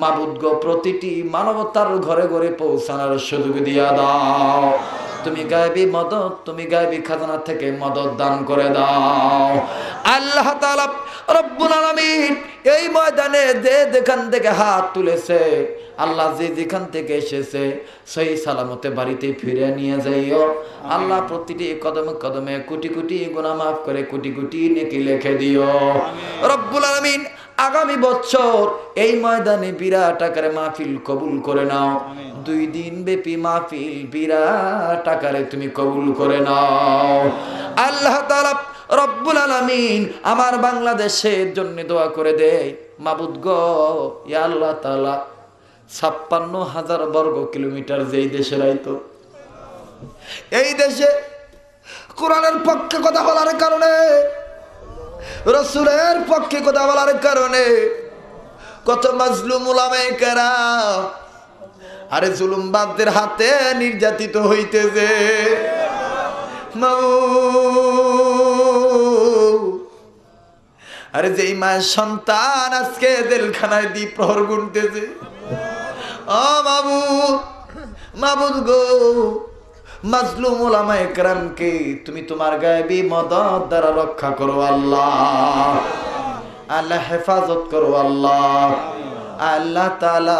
মাবুদ গো প্রতিটি মানবতার ঘরে ঘরে পৌঁছানোর সুযোগ দিয়া দাও। তুমি গায়বী মদত, তুমি গায়বী খাজানা থেকে মদত দান করে দাও। আল্লাহ তাআলা রব্বুল আলামিন এই ময়দানে যে যেখান থেকে হাত তুলেছে আল্লাহ, যে যেখান থেকে এসেছে সেই সালামতে বাড়িতে ফিরে নিয়ে যাইও। আল্লাহ প্রতিটি কদমে কদমে কোটি কোটি গুনাহ মাফ করে কোটি কোটি নেকি লিখে দিও রব্বুল আলামিন। আগামী বছর এই ময়দানে বিরাট আকারে মাহফিল কবুল করে নাও। 2 দিন ব্যাপী মাহফিল বিরাট আকারে তুমি কবুল করে নাও। আল্লাহ তাআলা রব্বুল আলামিন আমার বাংলাদেশের জন্য দোয়া করে দেয়। মাবুদ গো, ইয়া আল্লাহ তাআলা 56,000 বর্গ কিলোমিটার যেই দেশে রাইতো, এই দেশে কোরআনের পক্ষে কথা বলার কারণে, রাসূলের পক্ষে কথা বলার কারণে কত মাজলুম উলামায়ে কেরাম আরে জুলুমবাদদের হাতে নির্যাতিত হইতেছে। আরে যেই মায়ের সন্তান আজকে জেলখানায় দ্বীপ্রহর গুনতেছে, ও মাবুদ গো, মাজলুম উলামায়ে কেরামকে তুমি তোমার গায়বী মদদ দ্বারা রক্ষা করো আল্লাহ। আল্লাহ হেফাজত করো আল্লাহ। আল্লাহ তাআলা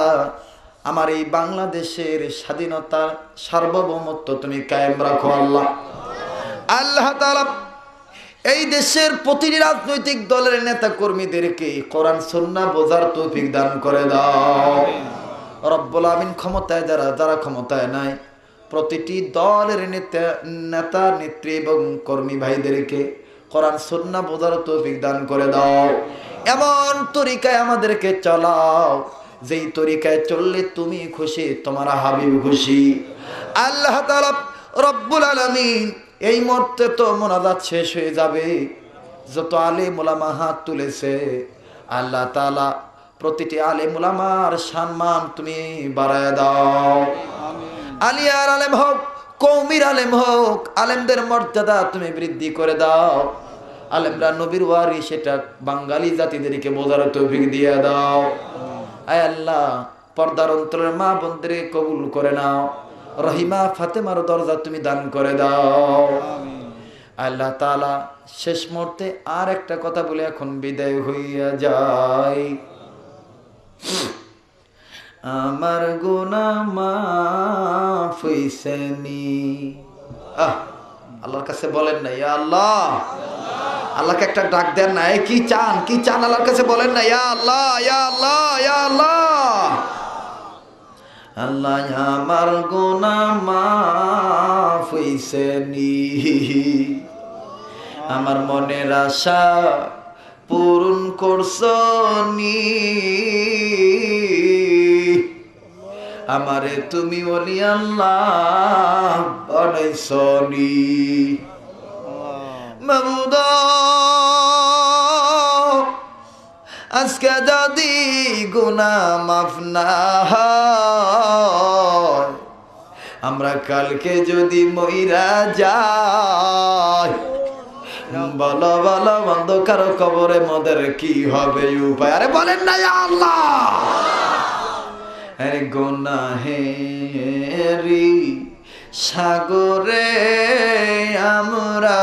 আমার এই বাংলাদেশের স্বাধীনতা সার্বভৌমত্ব তুমি কায়েম রাখো আল্লাহ। আল্লাহ তাআলা এই দেশের প্রতিটি রাজনৈতিক দলের নেতা কর্মীদেরকে কোরআন সুন্নাহ বোঝার তৌফিক দান করে দাও রব্বুল আমিন। ক্ষমতায় যারা ক্ষমতায় নাই প্রতিটি দলের নেতা নেত্রী এবং কর্মী ভাইদেরকে কোরআন সুন্নাহ বোঝার তৌফিক দান করে দাও। এমন তরিকায় আমাদেরকে চলাও যেই তরিকায় চললে তুমি খুশি, তোমার হাবিব খুশি। আল্লাহ তাআলা রব্বুল আলামিন এই মুহূর্তে তো মোনাজাত শেষ হয়ে যাবে। যত আলেম উলামা হাত তুলেছে আল্লাহ তাআলা প্রতিটি আলেম উলামার সম্মান তুমি বাড়ায় দাও। আলিয়ার আলেম হোক, কওমির আলেম হোক, আলেমদের মর্যাদা তুমি বৃদ্ধি করে দাও। আলেমরা নবীর ওয়ারিস, সেটা বাঙালি জাতিদেরকে বোঝার তৌফিক দিয়ে দাও। আয় আল্লাহ, পর্দার অন্তরের মা বোনদের কবুল করে নাও। রহিমা ফাতেমার দরজা তুমি দান করে দাও আল্লাহ তাআলা। শেষ মুহূর্তে আর একটা কথা বলে এখন বিদায় হইয়া যায়। আমার গুনাহ মাফ হইছেনি। আল্লাহর কাছে বলেন না ইয়া আল্লাহ। আল্লাহকে একটা ডাক দেন না, কি চান আল্লাহর কাছে বলেন না ইয়া আল্লাহ, ইয়া আল্লাহ, ইয়া আল্লাহ। আল্লাহ আমার গুনাহ মাফ হইছেনি, আমার মনের আশা পূরণ করছনি, আমারে তুমি ওলি আল্লাহ বানাইছনি। মাবুদ আজকে যদি গুনাহ মাফ না হয়, আমরা কালকে যদি মইরা যাই, বলো বলো অন্ধকার কবরে মদের কি হবে উপায়? আরে বলেন না ইয়া আল্লাহ। আরে গুনাহেরি সাগরে আমরা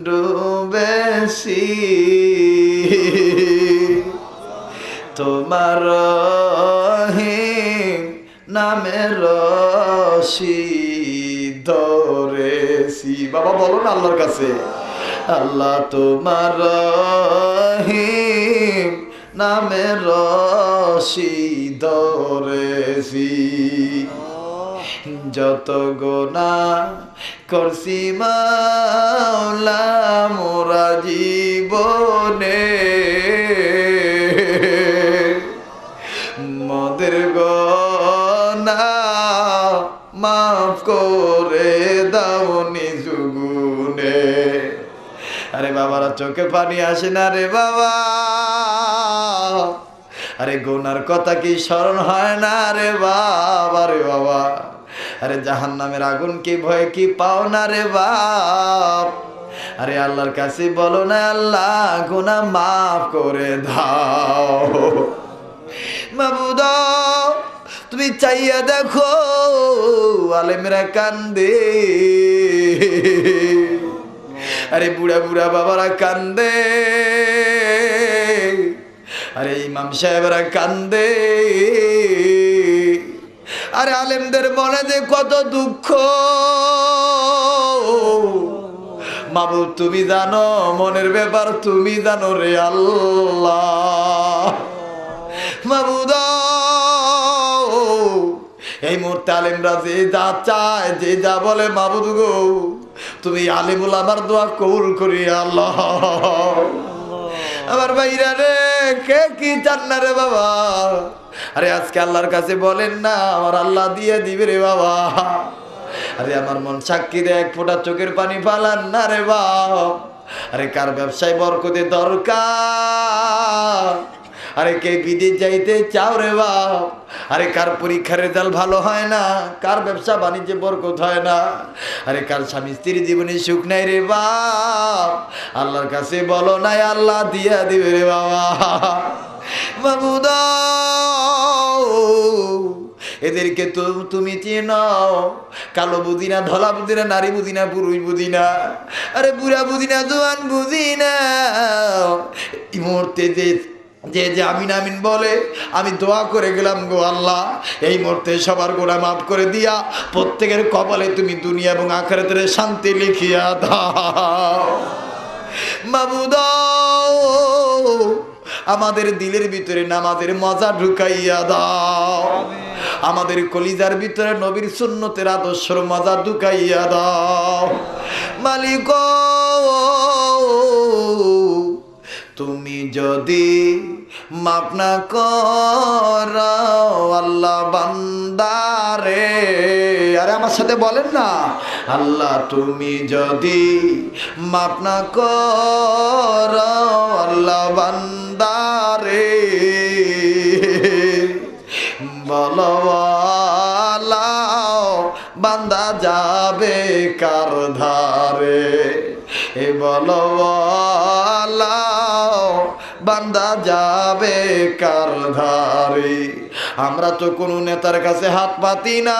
ডুবেছি, তোমার রহিম নামের রশি ধরে ধরেছি। বাবা বলো না আল্লাহর কাছে, আল্লাহ তোমার রহিম নামে রশি ধরেছি, যত গুনাহ করছি মাওলা মোরা জীবনে, মদের গুনাহ মাফ করে দাও নিজুগুনে। আরে বাবারা চোখে পানি আসে না রে বাবা, আরে গুনার কথা কি স্মরণ হয় না রে বাবা, রে বাবা। আরে জাহান্নামের আগুন কি ভয় কি পাও না রে বাপ। আরে আল্লাহর কাছে বলো না আল্লাহ গুনাহ মাফ করে দাও। মাবুদ তুমি চাইয়া দেখো আলেমরা কান্দে, আরে বুড়া বুড়া বাবারা কান্দে, আরে ইমাম সাহেবরা কান্দে, আরে আলেমদের মনে যে কত দুঃখ। মাবুদ তুমি জানো মনের ব্যাপার, তুমি জানো রে আল্লাহ। মাবুদ এই মুহূর্তে আলেমরা যে যা চায় যে যা বলে মাবুদ গো তুমি আলিমুল আমার দোয়া কবুল করি আল্লাহ। আমার ভাইরা রে কে কি চান না রে বাবা, আরে আজকে আল্লাহর কাছে বলেন না আমার আল্লাহ দিয়ে দিবে রে বাবা। আরে আমার মন সাক্ষী দে এক ফোঁটা চোখের পানি ফালান না রে বাপ। আরে কার ব্যবসায় বরকতে দরকার, আরে কে বিদেশ যাইতে চাও রে বাপ, আরে কার পরীক্ষার রেজাল্ট ভালো হয় না, কার ব্যবসা বাণিজ্যে বরকত হয় না, আরে কার স্বামী স্ত্রীর জীবনে সুখ নাই রে বাপ, আল্লাহর কাছে বলো নাই আল্লাহ দিয়া দিবে রে বাবা। মাবুদ এদেরকে তো তুমি চেনো, কালো বুঝি না, ধলা বুঝি না, নারী বুঝি না, পুরুষ বুঝি না, আরে বুড়া বুঝি না, জোয়ান বুঝি না। এই মুহূর্তে যে যে যে আমিন আমিন বলে আমি দোয়া করে গেলাম গো আল্লাহ, এই মুহূর্তে সবার গুনাহ মাফ করে দিয়া প্রত্যেকের কপালে তুমি দুনিয়া এবং আখিরাতের শান্তি লিখিয়া দাও। মাবুদ আমাদের দিলের ভিতরে নামাজের মজা ঢুকাইয়া দাও, আমাদের কলিজার ভিতরে নবীর সুন্নতের আদর্শের মজা ঢুকাইয়া দাও। মালিক তুমি যদি মাফ না করো আল্লাহ বান্দারে, আরে আমার সাথে বলেন না, আল্লাহ তুমি যদি মাফ না করো আল্লাহ বান্দারে, বলো আল্লাহ বান্দা যাবে কার ধারে, এ বলো আল্লাহ বান্দা যাবে কার ধারে। আমরা তো কোনো নেতার কাছে হাত পাতি নাই,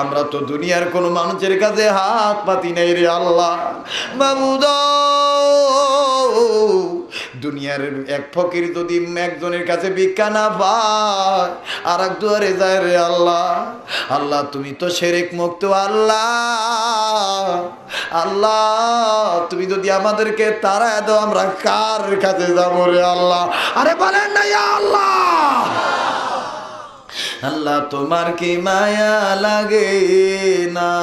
আমরা তো দুনিয়ার কোনো মানুষের কাছে হাত পাতি নাই রে আল্লাহ। মাবুদ দুনিয়ার এক ফকির যদি একজনের কাছে ভিক্ষা না পায় আর এক দুয়ারে যায় রে আল্লাহ। আল্লাহ তুমি তো শিরক মুক্ত আল্লাহ, আল্লাহ তুমি যদি আমাদেরকে তাড়ায় দাও আমরা কার কাছে যাবো রে আল্লাহ। আরে বলেন না ইয়া আল্লাহ, আল্লাহ তোমার কি মায়া লাগে না,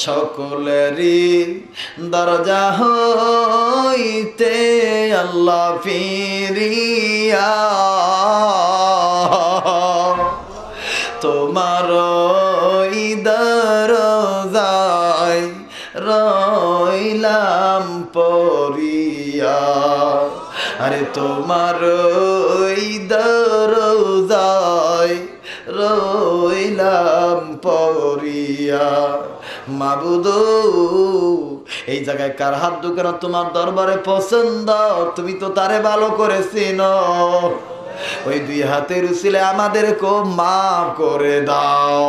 সকলেরই দরজা হইতে আল্লাহ ফিরিয়া তোমার দরজায় রইলাম পড়িয়া, আরে তোমার দরজায় রইলাম পড়িয়া। মাবুদ এই জায়গায় কার হাত দুখানা তোমার দরবারে পছন্দ, তুমি তো তারে ভালো করে চিনো, ওই দুই হাতের উসিলে আমাদেরকে মাফ করে দাও।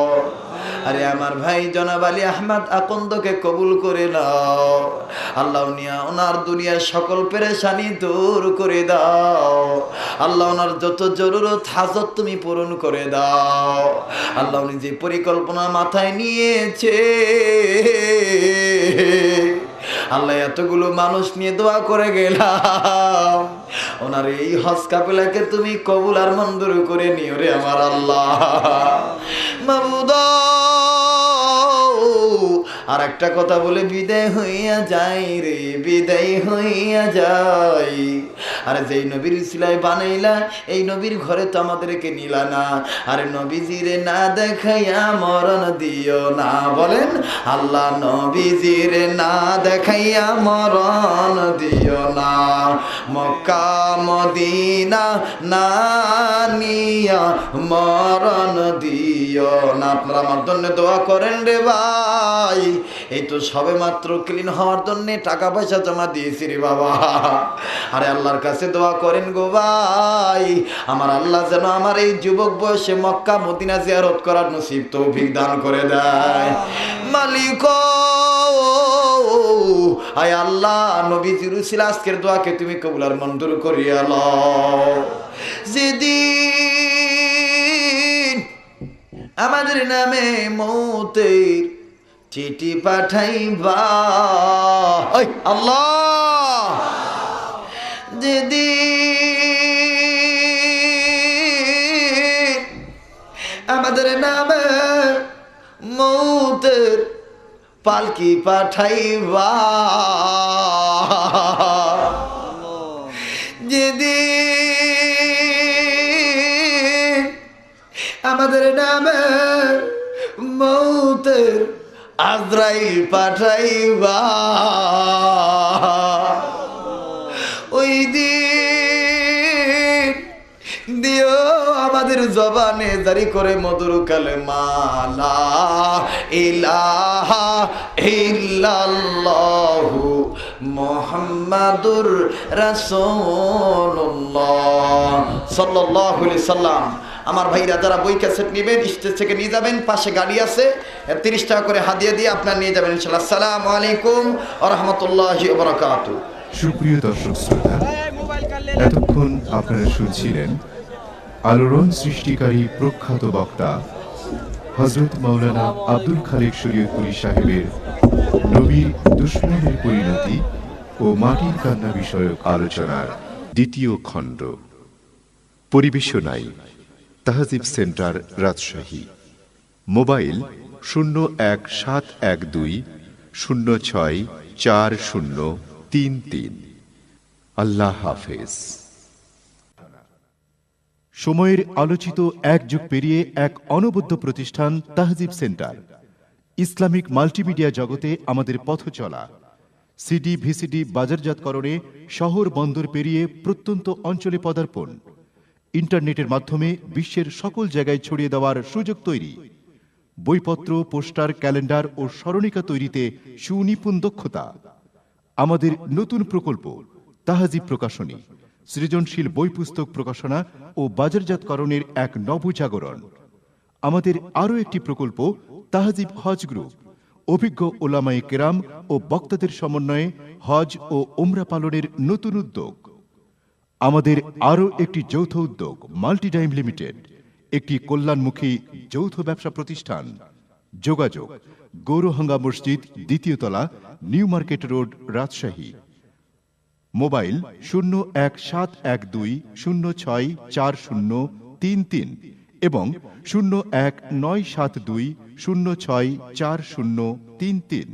আরে আমার ভাই জনাব আলী আহমদ আকন্দকে কবুল করে নাও আল্লাহ, উনিয়া ওনার দুনিয়ার সকল পেরেশানি দূর করে দাও আল্লাহ, ওনার যত জরুরত হাজত তুমি পূরণ করে দাও আল্লাহ, উনি যে পরিকল্পনা মাথায় নিয়েছে আল্লাহ, এতগুলো মানুষ নিয়ে দোয়া করে গেলাম, ওনার এই হজ কাফেলাকে তুমি কবুল আর মঞ্জুর করে নিও রে আমার আল্লাহ। মাবুদ, আর একটা কথা বলে বিদায় হইয়া যাই রে, বিদায় হইয়া যাই। আরে যেই নবীর সিলাই বানাইলা এই নবীর ঘরে তো আমাদেরকে নিলা না, আরে নবীজিরে না দেখাইয়া মরণ দিও না, বলেন আল্লাহ, নবীজিরে না দেখাইয়া মরণ দিও না, মক্কা মদিনা না নিয়া মরণ দিও না। আপনারা আমার জন্য দোয়া করেন রে ভাই, এই তো সবে মাত্র ক্লিন হওয়ার জন্য টাকা পয়সা জমা দিয়েছি রে বাবা। আরে আল্লাহর কাছে দোয়া করেন গো ভাই, আমার আল্লাহ যেন আমার এই যুবক বয়সে মক্কা মদিনা জিয়ারত করার নসিব তৌফিক দান করে দেয়। মালিক আয় আল্লাহ, নবীজির উসিলা আজকের দোয়াকে তুমি কবুল আর মঞ্জুর করিয়া লও। যেদিন আমাদের নামে মৌতের চিঠি পাঠাইবা, ওই আল্লাহ, যেদিন আমাদের নামে মৌতের পালকি পাঠাইবা, যেদিন আমাদের নামে মৌতের আজরাইল পাঠাইবা, ওই দিন দিও আমাদের জবানে জারি করে মধুর কালেমা লা ইলাহা ইল্লাল্লাহু মুহাম্মাদুর রাসূলুল্লাহ সাল্লাল্লাহু আলাইহি সাল্লাম। আমার ভাইরা যারা বই ক্যাসেট নেবেন স্টেজ থেকে নিয়ে যাবেন, পাশে গাড়ি আছে, 30 টাকা করে হাদিয়া দিয়ে আপনার নিয়ে যাবেন ইনশাআল্লাহ। আসসালামু আলাইকুম ওয়া রাহমাতুল্লাহি ওয়া বারাকাতুহু। সুপ্রিয় দর্শক শ্রোতা, এতক্ষণ আপনারা শুনছিলেন আলোড়ন সৃষ্টিকারী প্রখ্যাত বক্তা হযরত মাওলানা আব্দুল খালেক শরীয়তপুরী সাহেবের নবীর দুশমনের পরিণতি ও মাটির কান্না বিষয়ক আলোচনার দ্বিতীয় খণ্ড। পরিবেশনায় তাহজিব সেন্টার, রাজশাহী। মোবাইল 01712064033। আল্লাহ হাফেজ। সময়ের আলোচিত এক যুগ পেরিয়ে এক অনবদ্য প্রতিষ্ঠান তাহজিব সেন্টার। ইসলামিক মাল্টিমিডিয়া জগতে আমাদের পথ চলা। সিডি ভিসিডি বাজারজাতকরণে শহর বন্দর পেরিয়ে প্রত্যন্ত অঞ্চলে পদার্পণ। ইন্টারনেটের মাধ্যমে বিশ্বের সকল জায়গায় ছড়িয়ে দেওয়ার সুযোগ তৈরি। বইপত্র, পোস্টার, ক্যালেন্ডার ও স্মরণিকা তৈরিতে সুনিপুণ দক্ষতা। আমাদের নতুন প্রকল্প তাহজিব প্রকাশনী, সৃজনশীল বই পুস্তক প্রকাশনা ও বাজারজাতকরণের এক নবজাগরণ। আমাদের আরও একটি প্রকল্প তাহজিব হজ গ্রুপ, অভিজ্ঞ ওলামায়ে কেরাম ও বক্তাদের সমন্বয়ে হজ ও উমরা পালনের নতুন উদ্যোগ। আমাদের আরও একটি যৌথ উদ্যোগ মাল্টিডাইম লিমিটেড, একটি কল্যাণমুখী যৌথ ব্যবসা প্রতিষ্ঠান। যোগাযোগ গৌরহাঙ্গা মসজিদ, 2য় তলা, new market road, Rajshahi. Mobile 01712064033 এবং 01972064033।